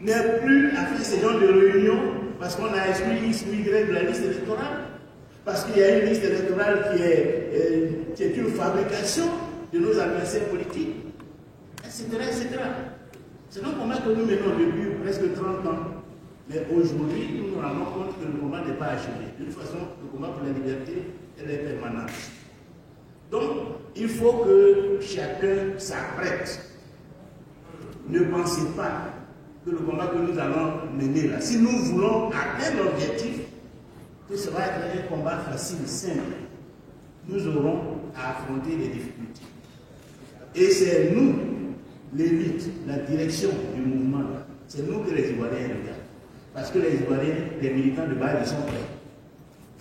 n'aient plus à faire ce genre de réunions parce qu'on a exclu X ou Y de la liste électorale, parce qu'il y a une liste électorale qui est une fabrication de nos adversaires politiques, etc. etc. C'est un combat que nous menons depuis presque 30 ans. Mais aujourd'hui, nous nous rendons compte que le combat n'est pas achevé. De toute façon, le combat pour la liberté, elle est permanente. Donc, il faut que chacun s'apprête. Ne pensez pas que le combat que nous allons mener là, si nous voulons atteindre l'objectif, que ce va être un combat facile, simple, nous aurons à affronter les difficultés. Et c'est nous, l'élite, la direction du mouvement, c'est nous que les Ivoiriens regardent. Parce que les Ivoiriens, les militants de base, ils sont prêts.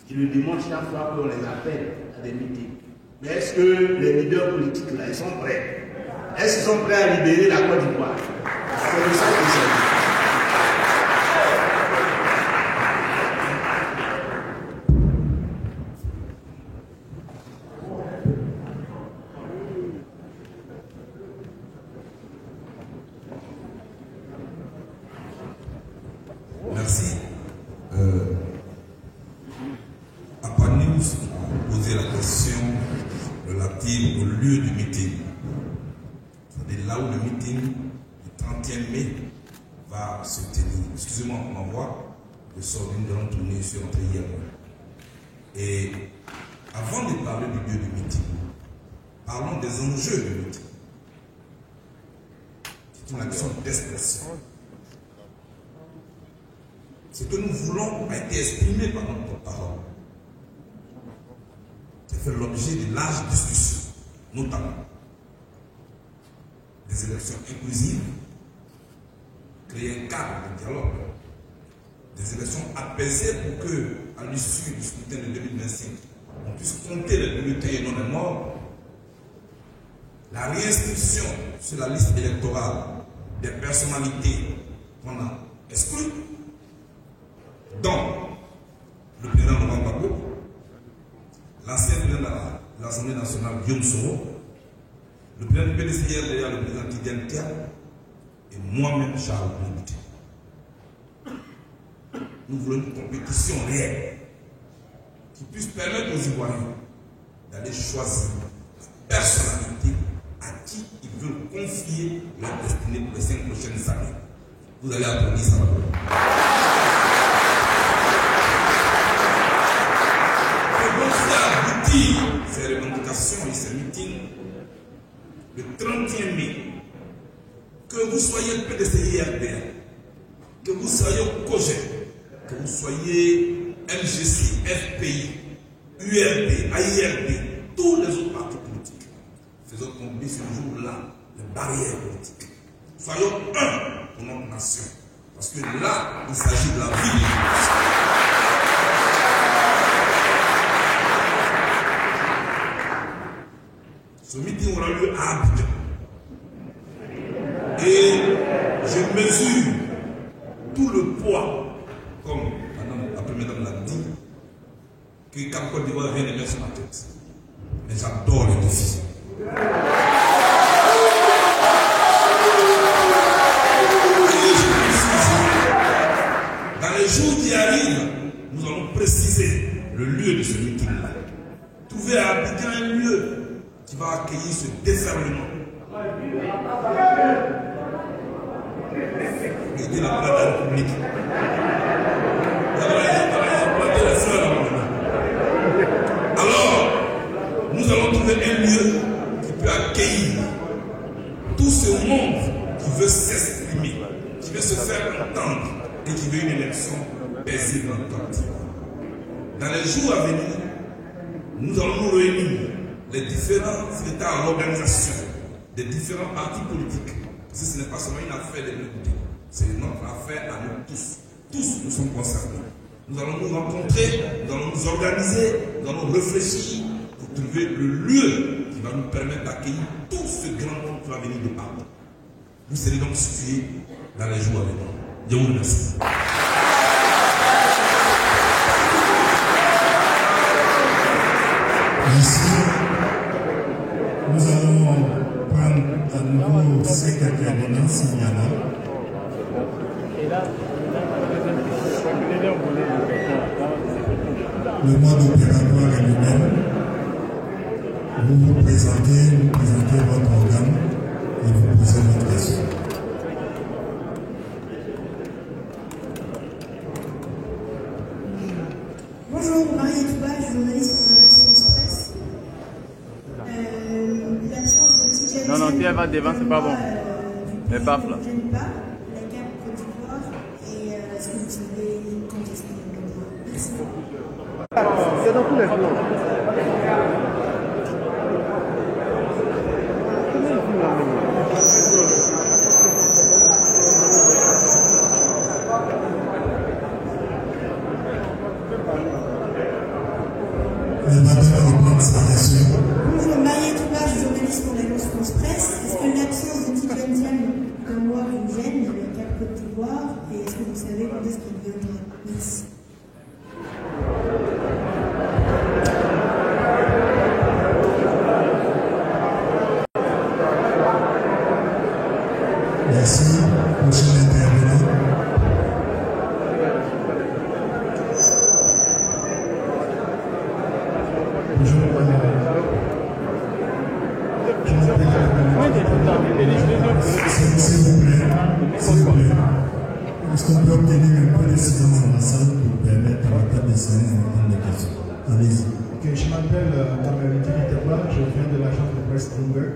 Ils le démontrent chaque fois qu'on les appelle à des meetings. Mais est-ce que les leaders politiques là, ils sont prêts? Est-ce qu'ils sont prêts à libérer la Côte d'Ivoire? C'est de ça qu'il s'agit. Merci. Apanews a posé la question relative au lieu du meeting. C'est-à-dire là où le meeting du 31 mai va se tenir. Excusez-moi, on m'envoie le sort d'une grande tournée sur notre hier. Et avant de parler du lieu du meeting, parlons des enjeux du meeting. C'est une action d'expression. Ce que nous voulons a été exprimé par notre parole. C'est fait l'objet de larges discussions, notamment des élections inclusives, créer un cadre de dialogue, des élections apaisées pour que, à l'issue du scrutin de 2025, on puisse compter les bulletins et non les morts, la réinscription sur la liste électorale des personnalités qu'on a exclues, dont le président Laurent Gbagbo, l'ancien président de l'Assemblée nationale Guillaume Soro, le président du PDCR derrière le président Tidiane Tia et moi-même Charles Blondy. Nous voulons une compétition réelle qui puisse permettre aux Ivoiriens d'aller choisir la personnalité à qui ils veulent confier leur destinée pour les 5 prochaines années. Vous allez applaudir ça. Ces revendications et ces meetings le 31 mai, que vous soyez PDCI-RDR, que vous soyez COGEP, que vous soyez MGC, FPI, URD, AIRD, tous les autres partis politiques, faisons tomber ce jour-là les barrières politiques. Soyons un pour notre nation, parce que là, il s'agit de la vie de la nation. Ce meeting aura lieu à Abidjan. Et je mesure tout le poids, comme Madame la Première que Cap Côte d'Ivoire vient de mettre sur ma tête. Mais j'adore le défi. Dans les jours qui arrivent, nous allons préciser le lieu de ce meeting-là. Trouver à Abidjan un lieu qui va accueillir ce déferlement. Aider la place de la République. Alors, nous allons trouver un lieu qui peut accueillir tout ce monde qui veut s'exprimer, qui veut se faire entendre et qui veut une élection paisible en temps. Dans les jours à venir, nous allons nous réunir les différents états à l'organisation des différents partis politiques. Parce que ce n'est pas seulement une affaire des deux côtés, c'est notre affaire à nous tous. Tous nous sommes concernés. Nous allons nous rencontrer, nous allons nous organiser, nous allons réfléchir pour trouver le lieu qui va nous permettre d'accueillir tout ce grand monde qui va venir de partout. Vous serez donc situés dans les jours à venir. Je vous remercie. Merci. Nous allons prendre à nouveau ces quelques éléments s'il y en a. Le mode opératoire est le même. Vous vous présentez votre organe et vous posez votre question. Bonjour, Marie Touba, journaliste pour la France Presse. L'absence de Tidjane. Non, si elle va devant, c'est pas bon. Elle baffe là. La CAP Côte d'Ivoire, et est-ce que vous savez quand est-ce qu'il y a Merci. C'est dans tous les jours. Bonjour, Marie Touba, journaliste pour l'Agence France Presse. Est-ce que l'absence de Tidjane d'un mois vous gêne, la CAP Côte d'Ivoire, et est-ce que vous savez quand est-ce qu'il viendra? Merci. Merci. Prochain intervenant. S'il vous plaît, est-ce qu'on peut obtenir un peu de silence dans la salle pour permettre à la table de séance d'entendre les questions? Allez-y. Ok, je m'appelle Tameriti Miteba, je viens de l'agence de presse Bloomberg.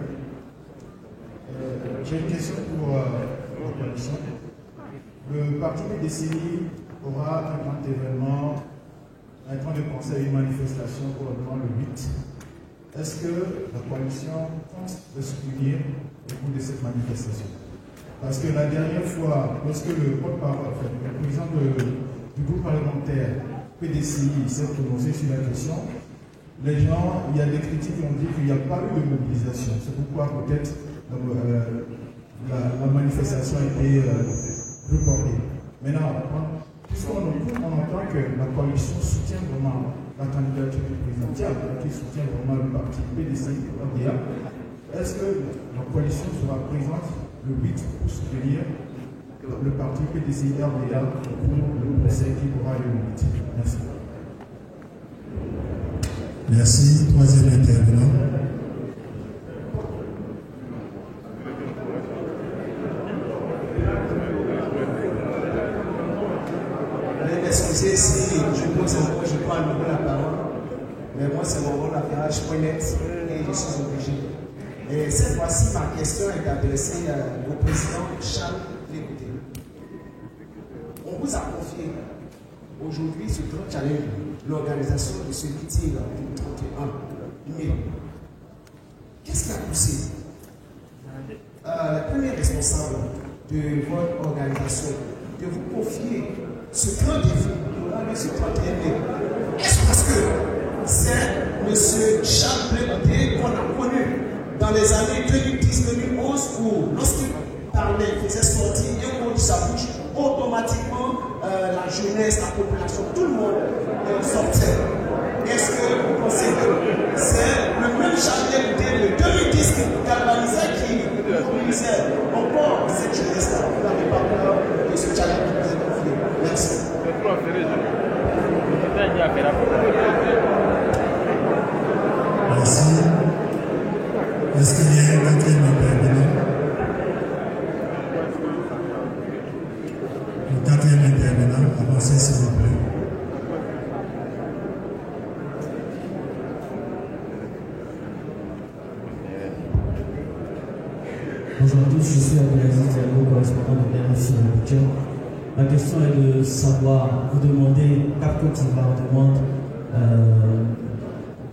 J'ai une question pour la coalition. Le parti PDCI aura un grand événement, un grand de conseil, une manifestation probablement le 8. Est-ce que la coalition compte de soutenir au cours de cette manifestation? Parce que la dernière fois, lorsque le porte-parole, le président du groupe parlementaire PDCI s'est prononcé sur la question, les gens, il y a des critiques qui ont dit qu'il n'y a pas eu de mobilisation. C'est pourquoi peut-être la manifestation a été reportée. Maintenant, puisqu'on entend que la coalition soutient vraiment la candidature présidentielle, qui soutient vraiment le parti PDCI, est-ce que la coalition sera présente le 8 pour soutenir le parti PDCI RDA pour le conseil qui aura lieu le 8? Merci. Merci. Troisième intervenant. Excusez si je pose encore, je prends à nouveau la parole, mais moi c'est mon rôle à Ferrage.net et je suis obligé. Et cette fois-ci, ma question est adressée au président Charles Lécouté. On vous a confié aujourd'hui ce grand challenge, l'organisation de ce meeting du 31 mai. Qu'est-ce qui a poussé la première responsable de votre organisation de vous confier ce grand défi qui aura lieu ce 31 mai? Est-ce parce que c'est M. Charles Lécouté qu'on a connu dans les années 2010-2011 où lorsqu'il parlait, il faisait sortir un mot de sa bouche, automatiquement la jeunesse, la population, tout le monde sortait. Et Bonjour à tous, je suis Abdelaziz Diallo, correspondant de RFI à Abidjan. Ma question est de savoir, vous demandez, Cap Côte d'Ivoire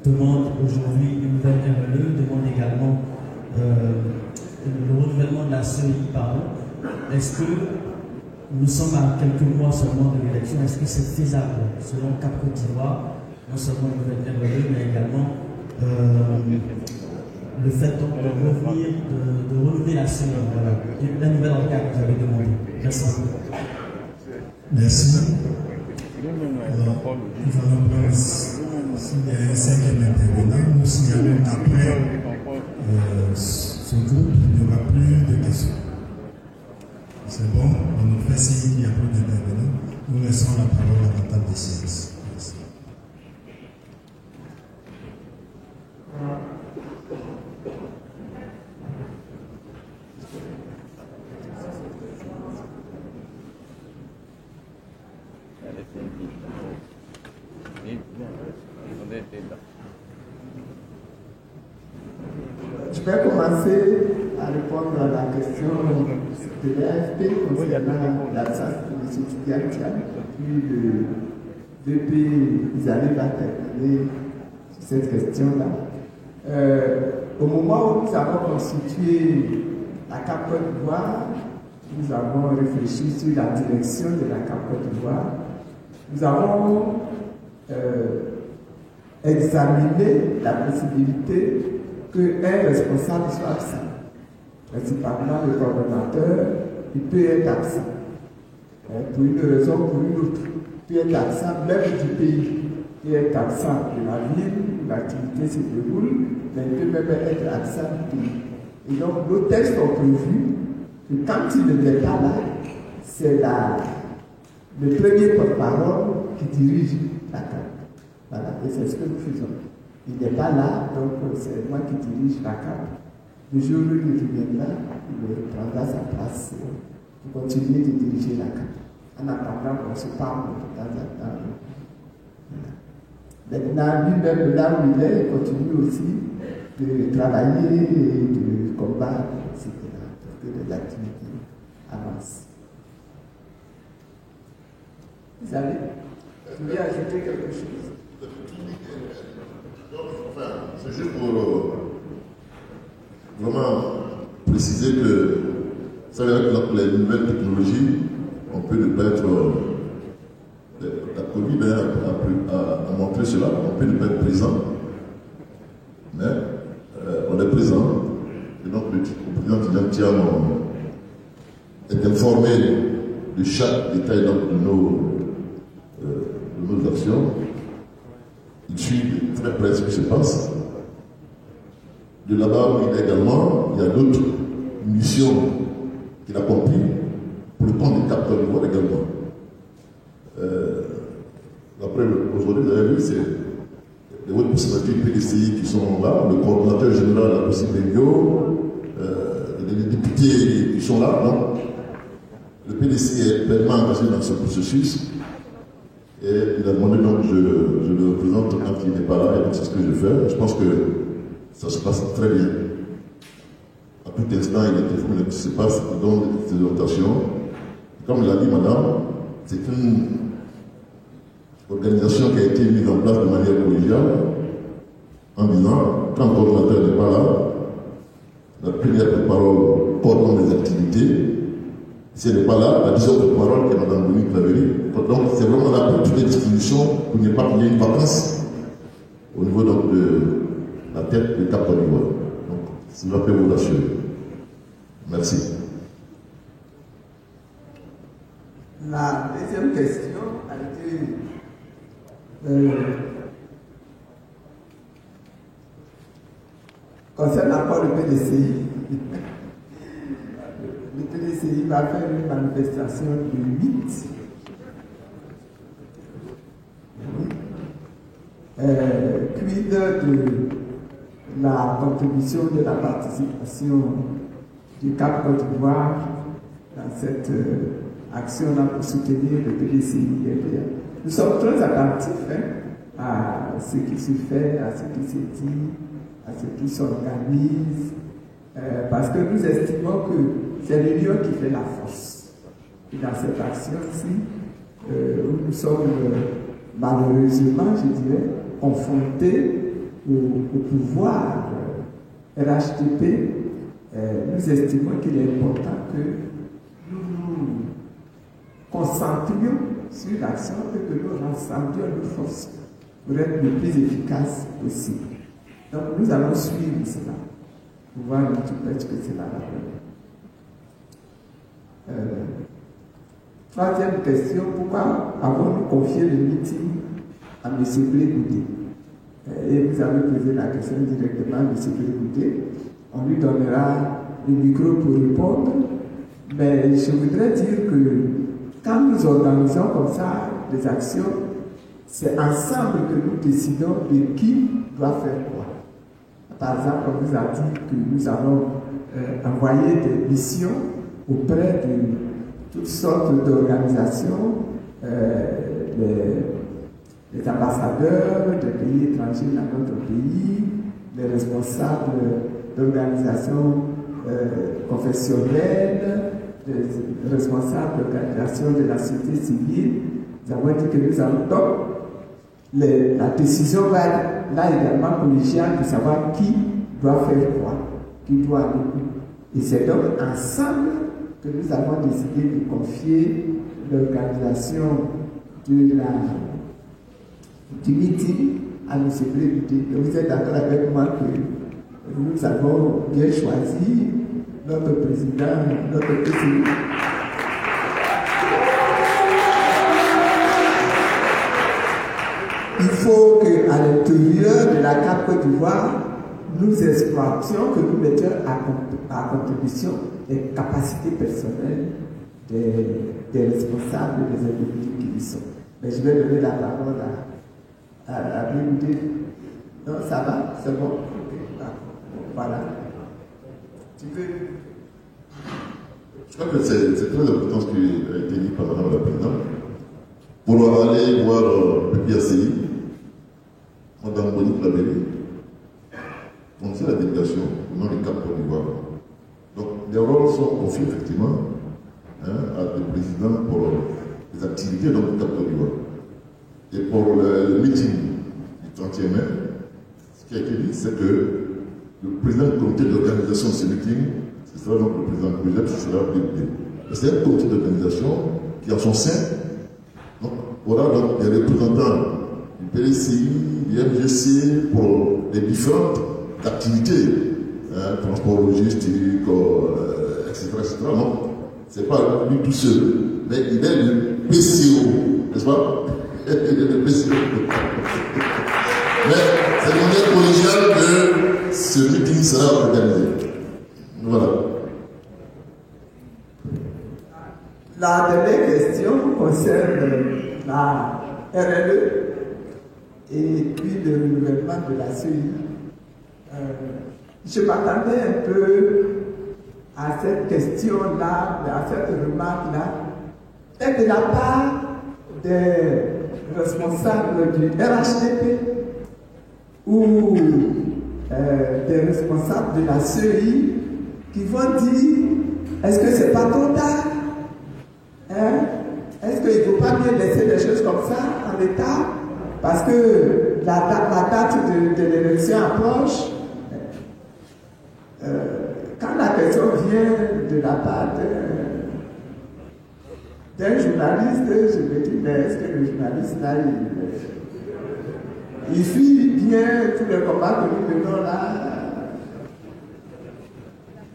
demande aujourd'hui une nouvelle RLE, demande également le renouvellement de la CEI, pardon. Est-ce que nous sommes à quelques mois seulement de l'élection, est-ce que c'est faisable selon Cap Côte d'Ivoire, non seulement une nouvelle RLE, mais également le fait donc de revenir, de renouveler la CEI, voilà, la nouvelle enquête que vous avez demandé. Merci. Merci. Nous allons prendre s'il y a un cinquième intervenant, nous signalons qu'après ce groupe, il n'y aura plus de questions. C'est bon, on nous fait signe qu'il n'y a plus d'intervenants. Nous laissons la parole à la table de séance. Merci. Je vais commencer à répondre à la question de l'AFP concernant l'absence de M. Tidiane Thiam, puis le VP, ils arrivent à terminer sur cette question-là. Au moment où nous avons constitué la CAP Côte d'Ivoire, nous avons réfléchi sur la direction de la CAP Côte d'Ivoire. Nous avons examiné la possibilité qu'un responsable soit absent. Principalement le coordonnateur, il peut être absent. Pour une raison ou pour une autre. Il peut être absent même du pays. Il peut être absent de la ville où l'activité se déroule, mais il peut même être absent du pays. Et donc nos textes ont prévu que quand il ne est pas là, c'est le premier porte-parole qui dirige la CAP. Voilà, et c'est ce que nous faisons. Il n'est pas là, donc c'est moi qui dirige la CAP. Le jour où il reviendra, il prendra sa place pour continuer de diriger la CAP. En attendant qu'on se parle de temps en temps. Voilà. Maintenant, lui-même, là où il est, il continue aussi de travailler et de combattre, etc. Pour que les activités avancent. Vous voulez ajouter quelque chose? Enfin, c'est juste pour vraiment préciser que, ça veut dire que les nouvelles technologies, on peut ne pas être. La Covid a montré cela, on peut ne pas être présent, mais on est présent. Et donc, le président Tidiane Thiam est informé de chaque détail de nos actions. Il suit de très près ce qui se passe. De là-bas où il est également, il y a d'autres missions qu'il a accomplit pour le compte des Cap Côte d'Ivoire également. Après, aujourd'hui, vous avez vu, c'est les hautes personnalités du PDCI qui sont là, le coordonnateur général aussi Bengo, les députés qui sont là. Donc, le PDCI est pleinement engagé dans ce processus. Et il a demandé donc, je le représente quand il n'est pas là, et donc c'est ce que je fais. Je pense que ça se passe très bien. À tout instant, il est informé de ce qui se passe, il donne des orientations. Comme l'a dit madame, c'est une organisation qui a été mise en place de manière collégiale, en disant, quand le coordonnateur n'est pas là, la première parole coordonne les activités. Si elle n'est pas là, la deuxième parole qui est Mme Dominique Claverie. Donc c'est vraiment là pour toutes les dispositions pour ne pas qu'il y ait une vacance au niveau donc, de la tête de Cap Côte d'Ivoire. Donc, si je peux vous l'assurer. Merci. La deuxième question a été concerne encore le PDCI. Le PDCI va faire une manifestation le 8. Quid de la contribution de la participation du Cap Côte d'Ivoire dans cette action-là pour soutenir le PDCI. Nous sommes très attentifs à ce qui se fait, à ce qui se dit, à ce qui s'organise. parce que nous estimons que c'est l'union qui fait la force. Et dans cette action-ci, où nous sommes malheureusement, je dirais, confrontés au pouvoir RHDP, nous estimons qu'il est important que nous nous concentrions sur l'action et que nous rassemblions nos forces pour être le plus efficace possible. Donc nous allons suivre cela pour voir le tout que cela va donner. Troisième question, pourquoi avons-nous confié le meeting à M. Blé-Goudé? Et vous avez posé la question directement à M. Blé-Goudé. On lui donnera le micro pour répondre. Mais je voudrais dire que quand nous organisons comme ça des actions, c'est ensemble que nous décidons de qui doit faire quoi. Par exemple, on nous a dit que nous allons envoyer des missions auprès de toutes sortes d'organisations, les ambassadeurs des pays étrangers dans notre pays, les responsables d'organisations confessionnelles, les responsables d'organisations de la société civile. Nous avons dit que nous allons donc, la décision va être là également collégiale de savoir qui doit faire quoi, qui doit aller où. Et c'est donc ensemble que nous avons décidé de confier l'organisation du meeting à M. Blé-Goudé. Vous êtes d'accord avec moi que nous avons bien choisi notre président, notre président. Il faut qu'à l'intérieur de la Côte d'Ivoire, nous exploitions, que nous mettions à contribution les capacités personnelles des responsables des individus qui y sont. Mais je vais donner la parole à Blé-Goudé. Non, ça va? C'est bon? Voilà. Tu peux... Je crois que c'est très important ce qui a été dit par Madame la Présidente. Pour aller voir le PPACI, Madame Monique Labélé, on sait la délégation au nom du Cap Côte d'Ivoire. Donc, les rôles sont confiés effectivement à des présidents pour les activités dans le Cap Côte d'Ivoire. Et pour le meeting du 31 mai, ce qui a été dit, c'est que le président du comité d'organisation de ce meeting, ce sera donc le président Koujet, ce sera Blé-Goudé. C'est un comité d'organisation qui, en son sein, donc, aura donc des représentants du PLCI, du MGC pour les différentes activités, transport logistique, etc., etc. Non, ce n'est pas lui tout seul, mais il est le PCO, n'est-ce pas? Il est le PCO. Mais c'est de manière collégiale que ce meeting sera organisé. Voilà. La dernière question concerne la RLE et puis le renouvellement de la CEI. Je m'attendais un peu à cette question-là, à cette remarque-là, et de la part des responsables du RHDP ou des responsables de la CEI qui vont dire est-ce que c'est pas trop tard? Est-ce qu'il ne faut pas bien laisser les choses comme ça en l'état? Parce que la date de l'élection approche. Quand la question vient de la part d'un journaliste, je me dis, mais est-ce que le journaliste là, il suit bien tous les combats que nous menons là?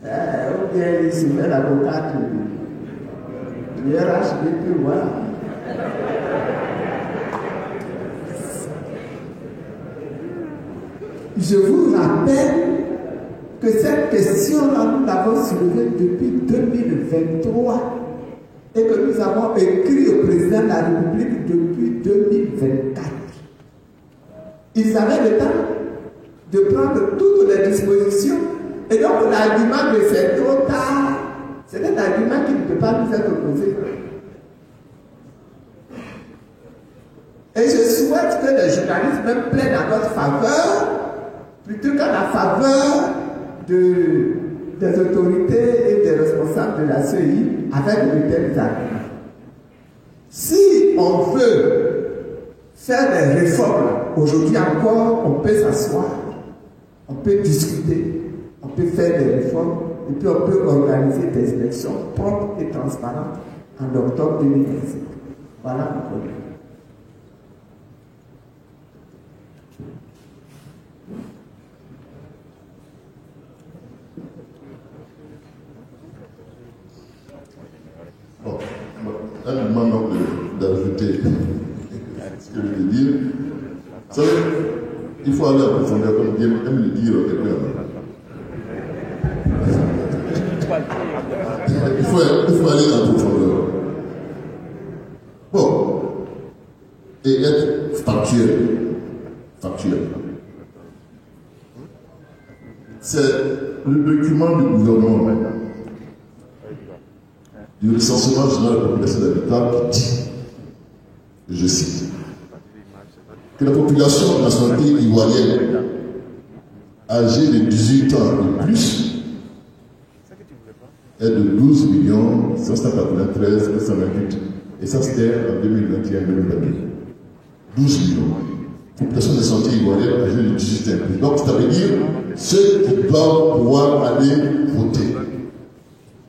Ou bien il se fait l'avocat du RHDP, voilà. Je vous rappelle que cette question-là, nous l'avons soulevée depuis 2023 et que nous avons écrit au président de la République depuis 2024. Ils avaient le temps de prendre toutes les dispositions et donc l'argument de c'est trop tard, c'est un argument qui ne peut pas nous être opposé. Et je souhaite que les journalistes même plaident en notre faveur plutôt qu'à la faveur de des autorités et des responsables de la CEI avec de tels arguments. Si on veut faire des réformes, aujourd'hui encore, on peut s'asseoir, on peut discuter, on peut faire des réformes, et puis on peut organiser des élections propres et transparentes en octobre 2025. Voilà mon problème. Bon, un élément donc d'ajouter ce que je veux dire. Vous savez, il faut aller en profondeur, comme aime le dire quelqu'un. Il faut aller en profondeur. Bon, et être factuel. C'est le document du gouvernement du recensement général de la population d'habitat qui dit, je cite, que la population de la nationalité ivoirienne âgée de 18 ans et plus est de 12 593 928. Et ça, c'était en 2021-2022. 12 millions. Population de santé ivoirienne âgée de 18 ans et plus. Donc, ça veut dire ceux qui doivent pouvoir aller voter.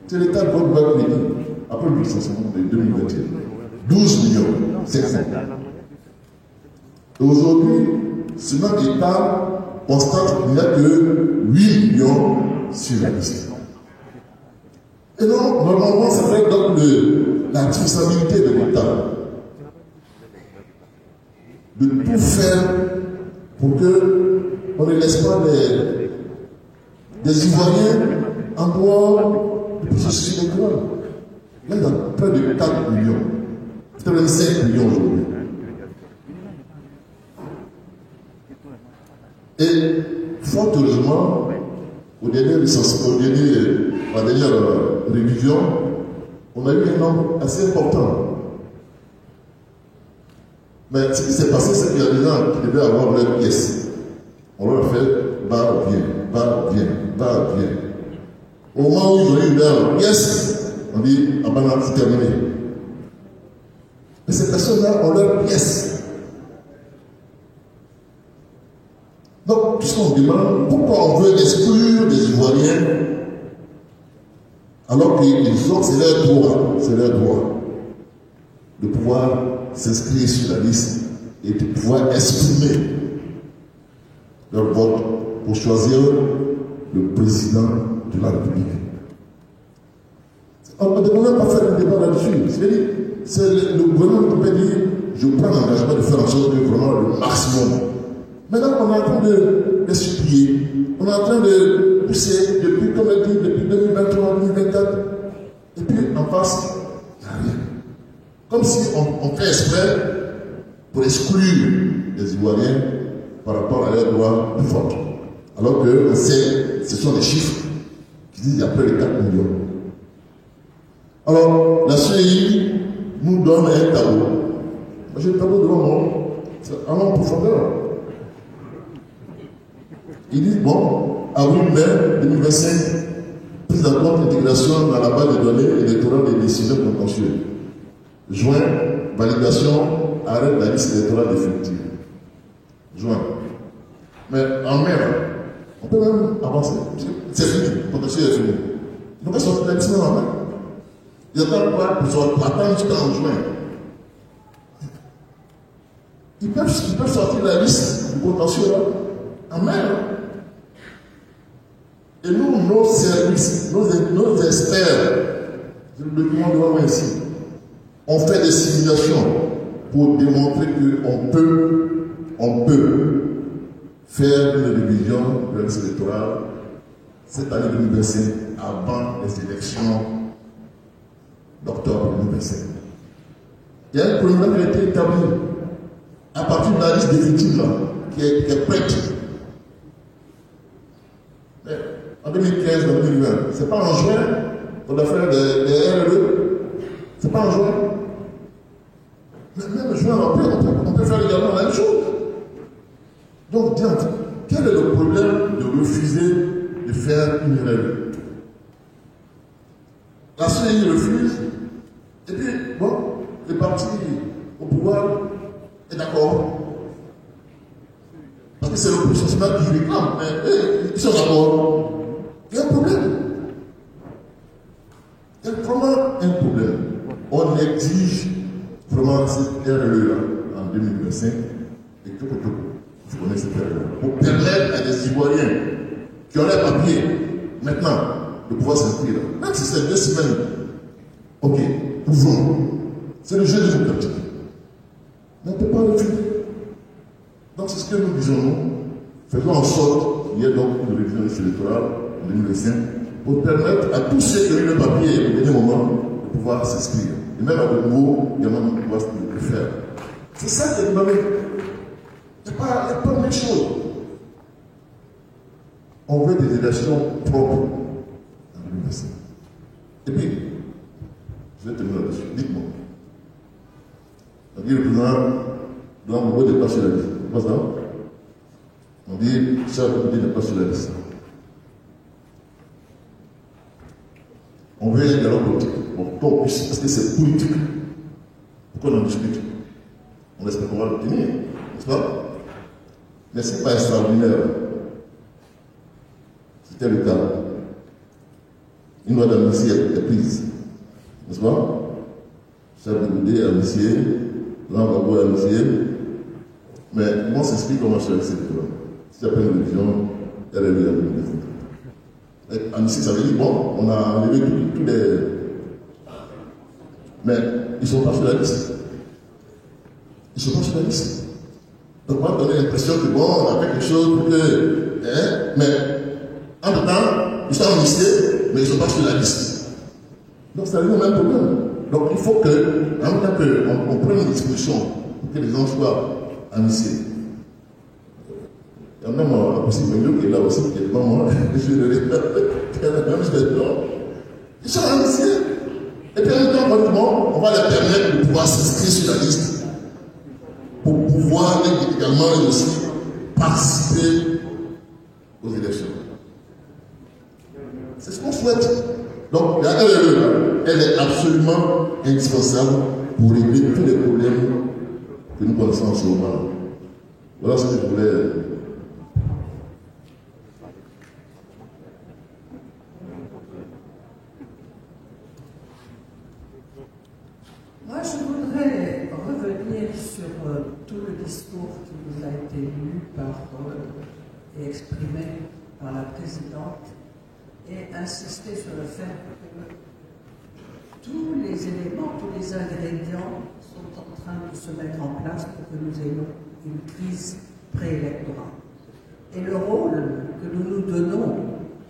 C'est l'État de votre pays, après le recensement de 2021. 12 millions, c'est ça. Aujourd'hui, ce même État constate qu'il n'y a que 8 millions sur la liste. Et donc, normalement, ça fait donc la responsabilité de l'État de tout faire pour qu'on ne laisse pas des Ivoiriens en dehors du processus électoral. Là, il y a près de 4 millions, peut-être même 5 millions aujourd'hui. Et fort heureusement, la dernière révision, on a eu un nombre assez important. Mais ce qui s'est passé, c'est qu'il y a des gens qui devaient avoir leur pièce. On leur a fait va, viens. Au moment où ils ont eu leur pièce, on dit abandonne, c'est terminé. Mais ces personnes-là ont leur pièce. Donc, puisqu'on demande pourquoi on veut exclure des Ivoiriens alors qu'ils ont, c'est leur droit de pouvoir s'inscrire sur la liste et de pouvoir exprimer leur vote pour choisir le président de la République. On ne demande pas faire un débat là-dessus. C'est le gouvernement qui peut dire je prends l'engagement de faire en sorte que vraiment le maximum. Maintenant, on est en train de supplier, on est en train de pousser depuis, comme elle dit, depuis 2023, 2024, et puis en face, il n'y a rien. Comme si on fait exprès pour exclure les Ivoiriens par rapport à leur droit de vote. Alors que on sait, ce sont des chiffres qui disent qu'il y a près de 4 millions. Alors, la CEI nous donne un tableau. Moi, j'ai le tableau devant moi. C'est en profondeur. Il dit, bon, avril-mai 2025, prise en compte intégration dans la base de données électorales des décisions contentieuses. Juin, validation, arrêt de la liste électorale définitive. Juin. Mais en mai, on peut même avancer. C'est fini, le contentieux est fini. Donc, ils sont la liste en mai. Ils attendent quoi pour attendre jusqu'en juin. Ils peuvent sortir la liste du contentieux là en mai. Et nous, nos services, nos experts, je le document devant moi ici, on fait des simulations pour démontrer qu'on peut faire une révision de la liste électorale cette année 2025 avant les élections d'octobre 2025. Il y a un programme qui a été établi à partir de la liste définitive là, qui est prête. Mais en 2015, en 2020, c'est pas en juin qu'on a fait des RE. C'est pas en juin. Mais même en juin, on peut faire également la même chose. Donc, quel est le problème de refuser de faire une RE? La CEI refuse. Et puis, bon, le parti au pouvoir est d'accord. Parce que c'est l'opposition nationale qui réclame. Mais ils sont d'accord. Il y a un problème. Il y a vraiment un problème. On exige vraiment cette RLE-là en 2025 et tout. Je connais cette RLE pour permettre à des Ivoiriens qui ont les papiers maintenant de pouvoir s'inscrire. Même si c'est 2 semaines, ok, pouvons. C'est le jeu démocratique. Mais on ne peut pas refuser. Donc c'est ce que nous disons, nous. Faisons en sorte qu'il y ait donc une révision électorale en 2025 pour permettre à tous ceux qui ont eu le papier au dernier moment de pouvoir s'inscrire. Et même à de nouveau, il y a même de pouvoir le faire. C'est ça qui est demandé. Il n'y a pas de même chose. On veut des élections propres en 2025. Et puis, je vais terminer là-dessus. Dites-moi. On dit le président doit envoyer des pas sur la liste. C'est pas ça? On dit chaque comité n'est pas sur la liste. On veut un dialogue politique. Bon, donc, parce que c'est politique. Pourquoi on en discute? On espère qu'on va l'obtenir, n'est-ce pas? Mais ce n'est pas extraordinaire. C'était le cas. Une loi d'amnistie est prise, n'est-ce pas? Chef de Goudé a initié, Lambabo a initié, mais comment s'explique comment je suis avec cette loi? Si après une révision, elle est venue à 2025. Amnistie, ça veut dire, bon, on a enlevé tous les. Mais ils ne sont pas sur la liste. Ils ne sont pas sur la liste. Donc, on va donner l'impression que, bon, on a fait quelque chose pour que. Mais, en même temps, ils sont amnistiés, mais ils ne sont pas sur la liste. Donc, ça arrive au même problème. Donc, il faut que, en même temps qu'on prenne une disposition pour que les gens soient amnistiés. Il y a même un possible qui est là aussi, qui est devant moi, je le répète, ils sont amnistiés. Et puis, en même temps, on va leur permettre de pouvoir s'inscrire sur la liste pour pouvoir également aussi participer aux élections. C'est ce qu'on souhaite. Donc, la RLE, elle est absolument indispensable pour régler tous les problèmes que nous connaissons en ce moment. Voilà ce que je voulais. Moi, je voudrais revenir sur tout le discours qui nous a été lu et exprimé par la présidente et insister sur le fait que tous les éléments, tous les ingrédients sont en train de se mettre en place pour que nous ayons une crise préélectorale. Et le rôle que nous nous donnons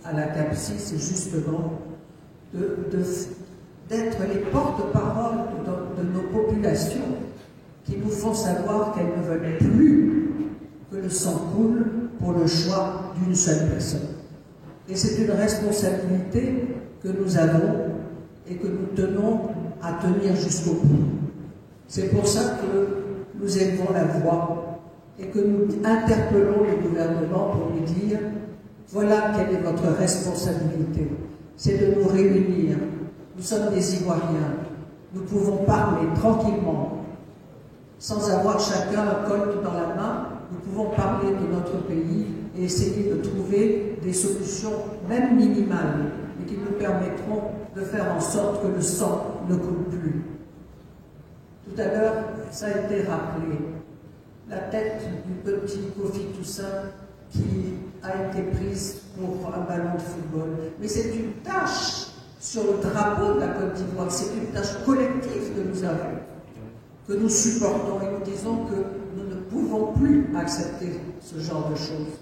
à la CAPCI, c'est justement d'être les porte-parole de nos populations qui nous font savoir qu'elles ne veulent plus que le sang coule pour le choix d'une seule personne. Et c'est une responsabilité que nous avons et que nous tenons à tenir jusqu'au bout. C'est pour ça que nous élevons la voix et que nous interpellons le gouvernement pour lui dire « Voilà quelle est votre responsabilité, c'est de nous réunir. Nous sommes des Ivoiriens, nous pouvons parler tranquillement, sans avoir chacun un colt dans la main, nous pouvons parler de notre pays et essayer de trouver des solutions, même minimales, mais qui nous permettront de faire en sorte que le sang ne coule plus. » Tout à l'heure, ça a été rappelé, la tête du petit Kofi Toussaint qui a été prise pour un ballon de football. Mais c'est une tâche sur le drapeau de la Côte d'Ivoire, c'est une tâche collective que nous avons, que nous supportons et nous disons que nous ne pouvons plus accepter ce genre de choses.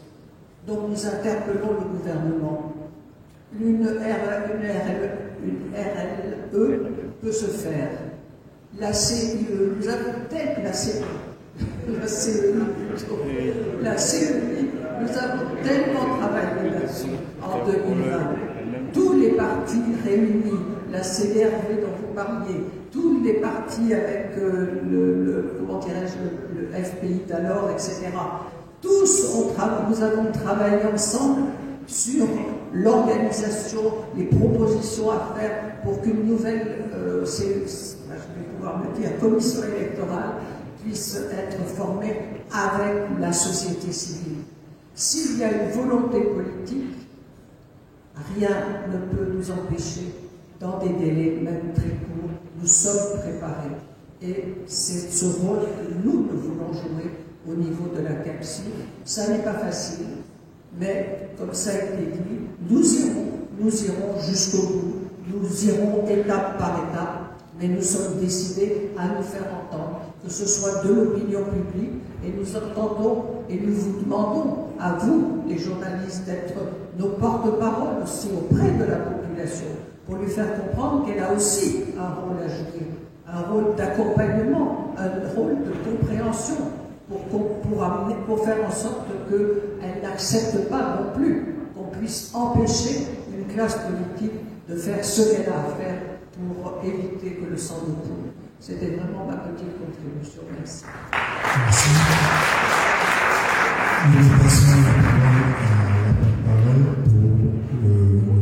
Donc nous interpellons le gouvernement. Une RLE peut se faire. La CIE, nous avons la CEI, nous avons tellement travaillé là-dessus en 2020. Tous les partis réunis, la CDRV dont vous parliez, tous les partis avec comment dirais-je, le FPI d'alors, etc. Tous nous avons travaillé ensemble sur l'organisation, les propositions à faire pour qu'une nouvelle, je vais pouvoir me dire, commission électorale puisse être formée avec la société civile. S'il y a une volonté politique, rien ne peut nous empêcher, dans des délais même très courts, nous sommes préparés. Et c'est ce rôle que nous voulons jouer au niveau de la CAPCI. Ça n'est pas facile, mais comme ça a été dit, nous irons jusqu'au bout, nous irons étape par étape, mais nous sommes décidés à nous faire entendre, que ce soit de l'opinion publique, et nous entendons et nous vous demandons à vous, les journalistes, d'être nos porte-parole aussi auprès de la population, pour lui faire comprendre qu'elle a aussi un rôle à jouer, un rôle d'accompagnement, un rôle de compréhension, pour faire en sorte qu'elle n'accepte pas non plus qu'on puisse empêcher une classe politique de faire ce qu'elle a à faire pour éviter que le sang ne coule. C'était vraiment ma petite contribution. Merci. Merci. Nous passons la parole pour le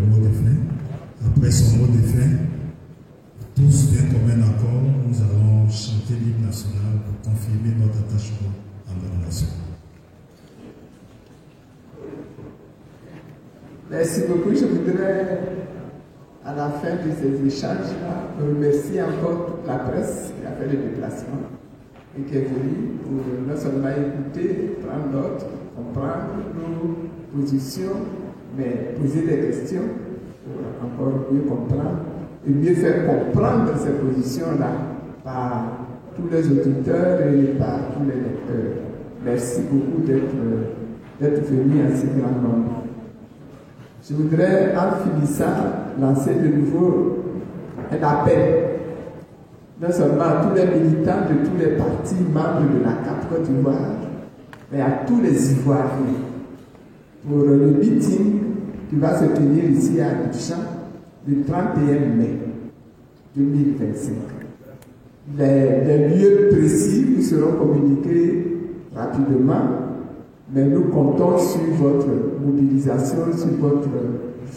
mot de fin. Après son mot de fin, tous d'un commun accord, nous allons chanter l'hymne national pour confirmer notre attachement à la nation. Merci beaucoup. Je voudrais, à la fin de ces échanges-là, remercier encore toute la presse qui a fait le déplacement et qui est venue pour non seulement écouter, prendre note, comprendre nos positions, mais poser des questions pour encore mieux comprendre et mieux faire comprendre ces positions-là par tous les auditeurs et par tous les lecteurs. Merci beaucoup d'être venus en si grand nombre. Je voudrais, en finissant, lancer de nouveau un appel, non seulement à tous les militants de tous les partis membres de la CAP Côte d'Ivoire, mais à tous les Ivoiriens, pour le meeting qui va se tenir ici à Abidjan le 31 mai 2025. Les lieux précis vous seront communiqués rapidement, mais nous comptons sur votre mobilisation, sur votre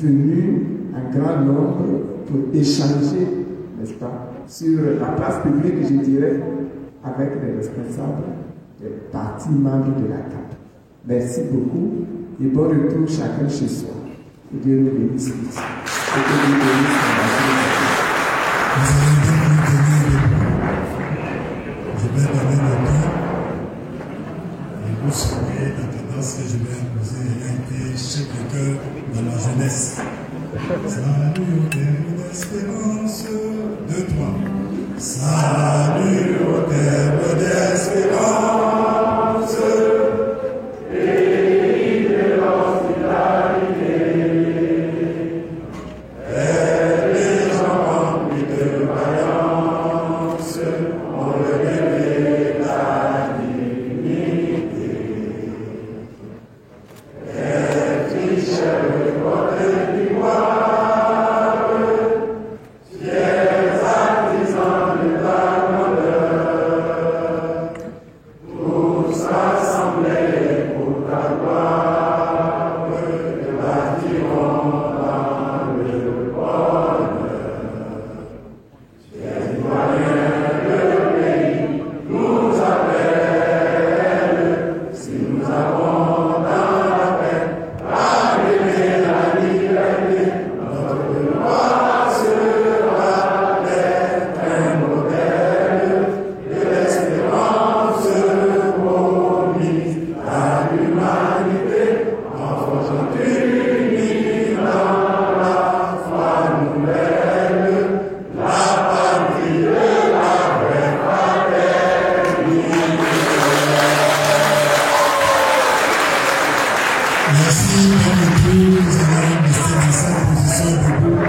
venue en grand nombre pour échanger, n'est-ce pas, sur la place publique, je dirais, avec les responsables des partis membres de la CAP. Merci beaucoup et bon retour chacun chez soi. Que Dieu nous bénisse tous. Que Dieu nous bénisse. Je vais donner le temps et vous saurez la tendance que je vais imposer ayant été chef de cœur dans ma jeunesse. Salut au terme d'espérance, 2, 3. Salut au terme d'espérance.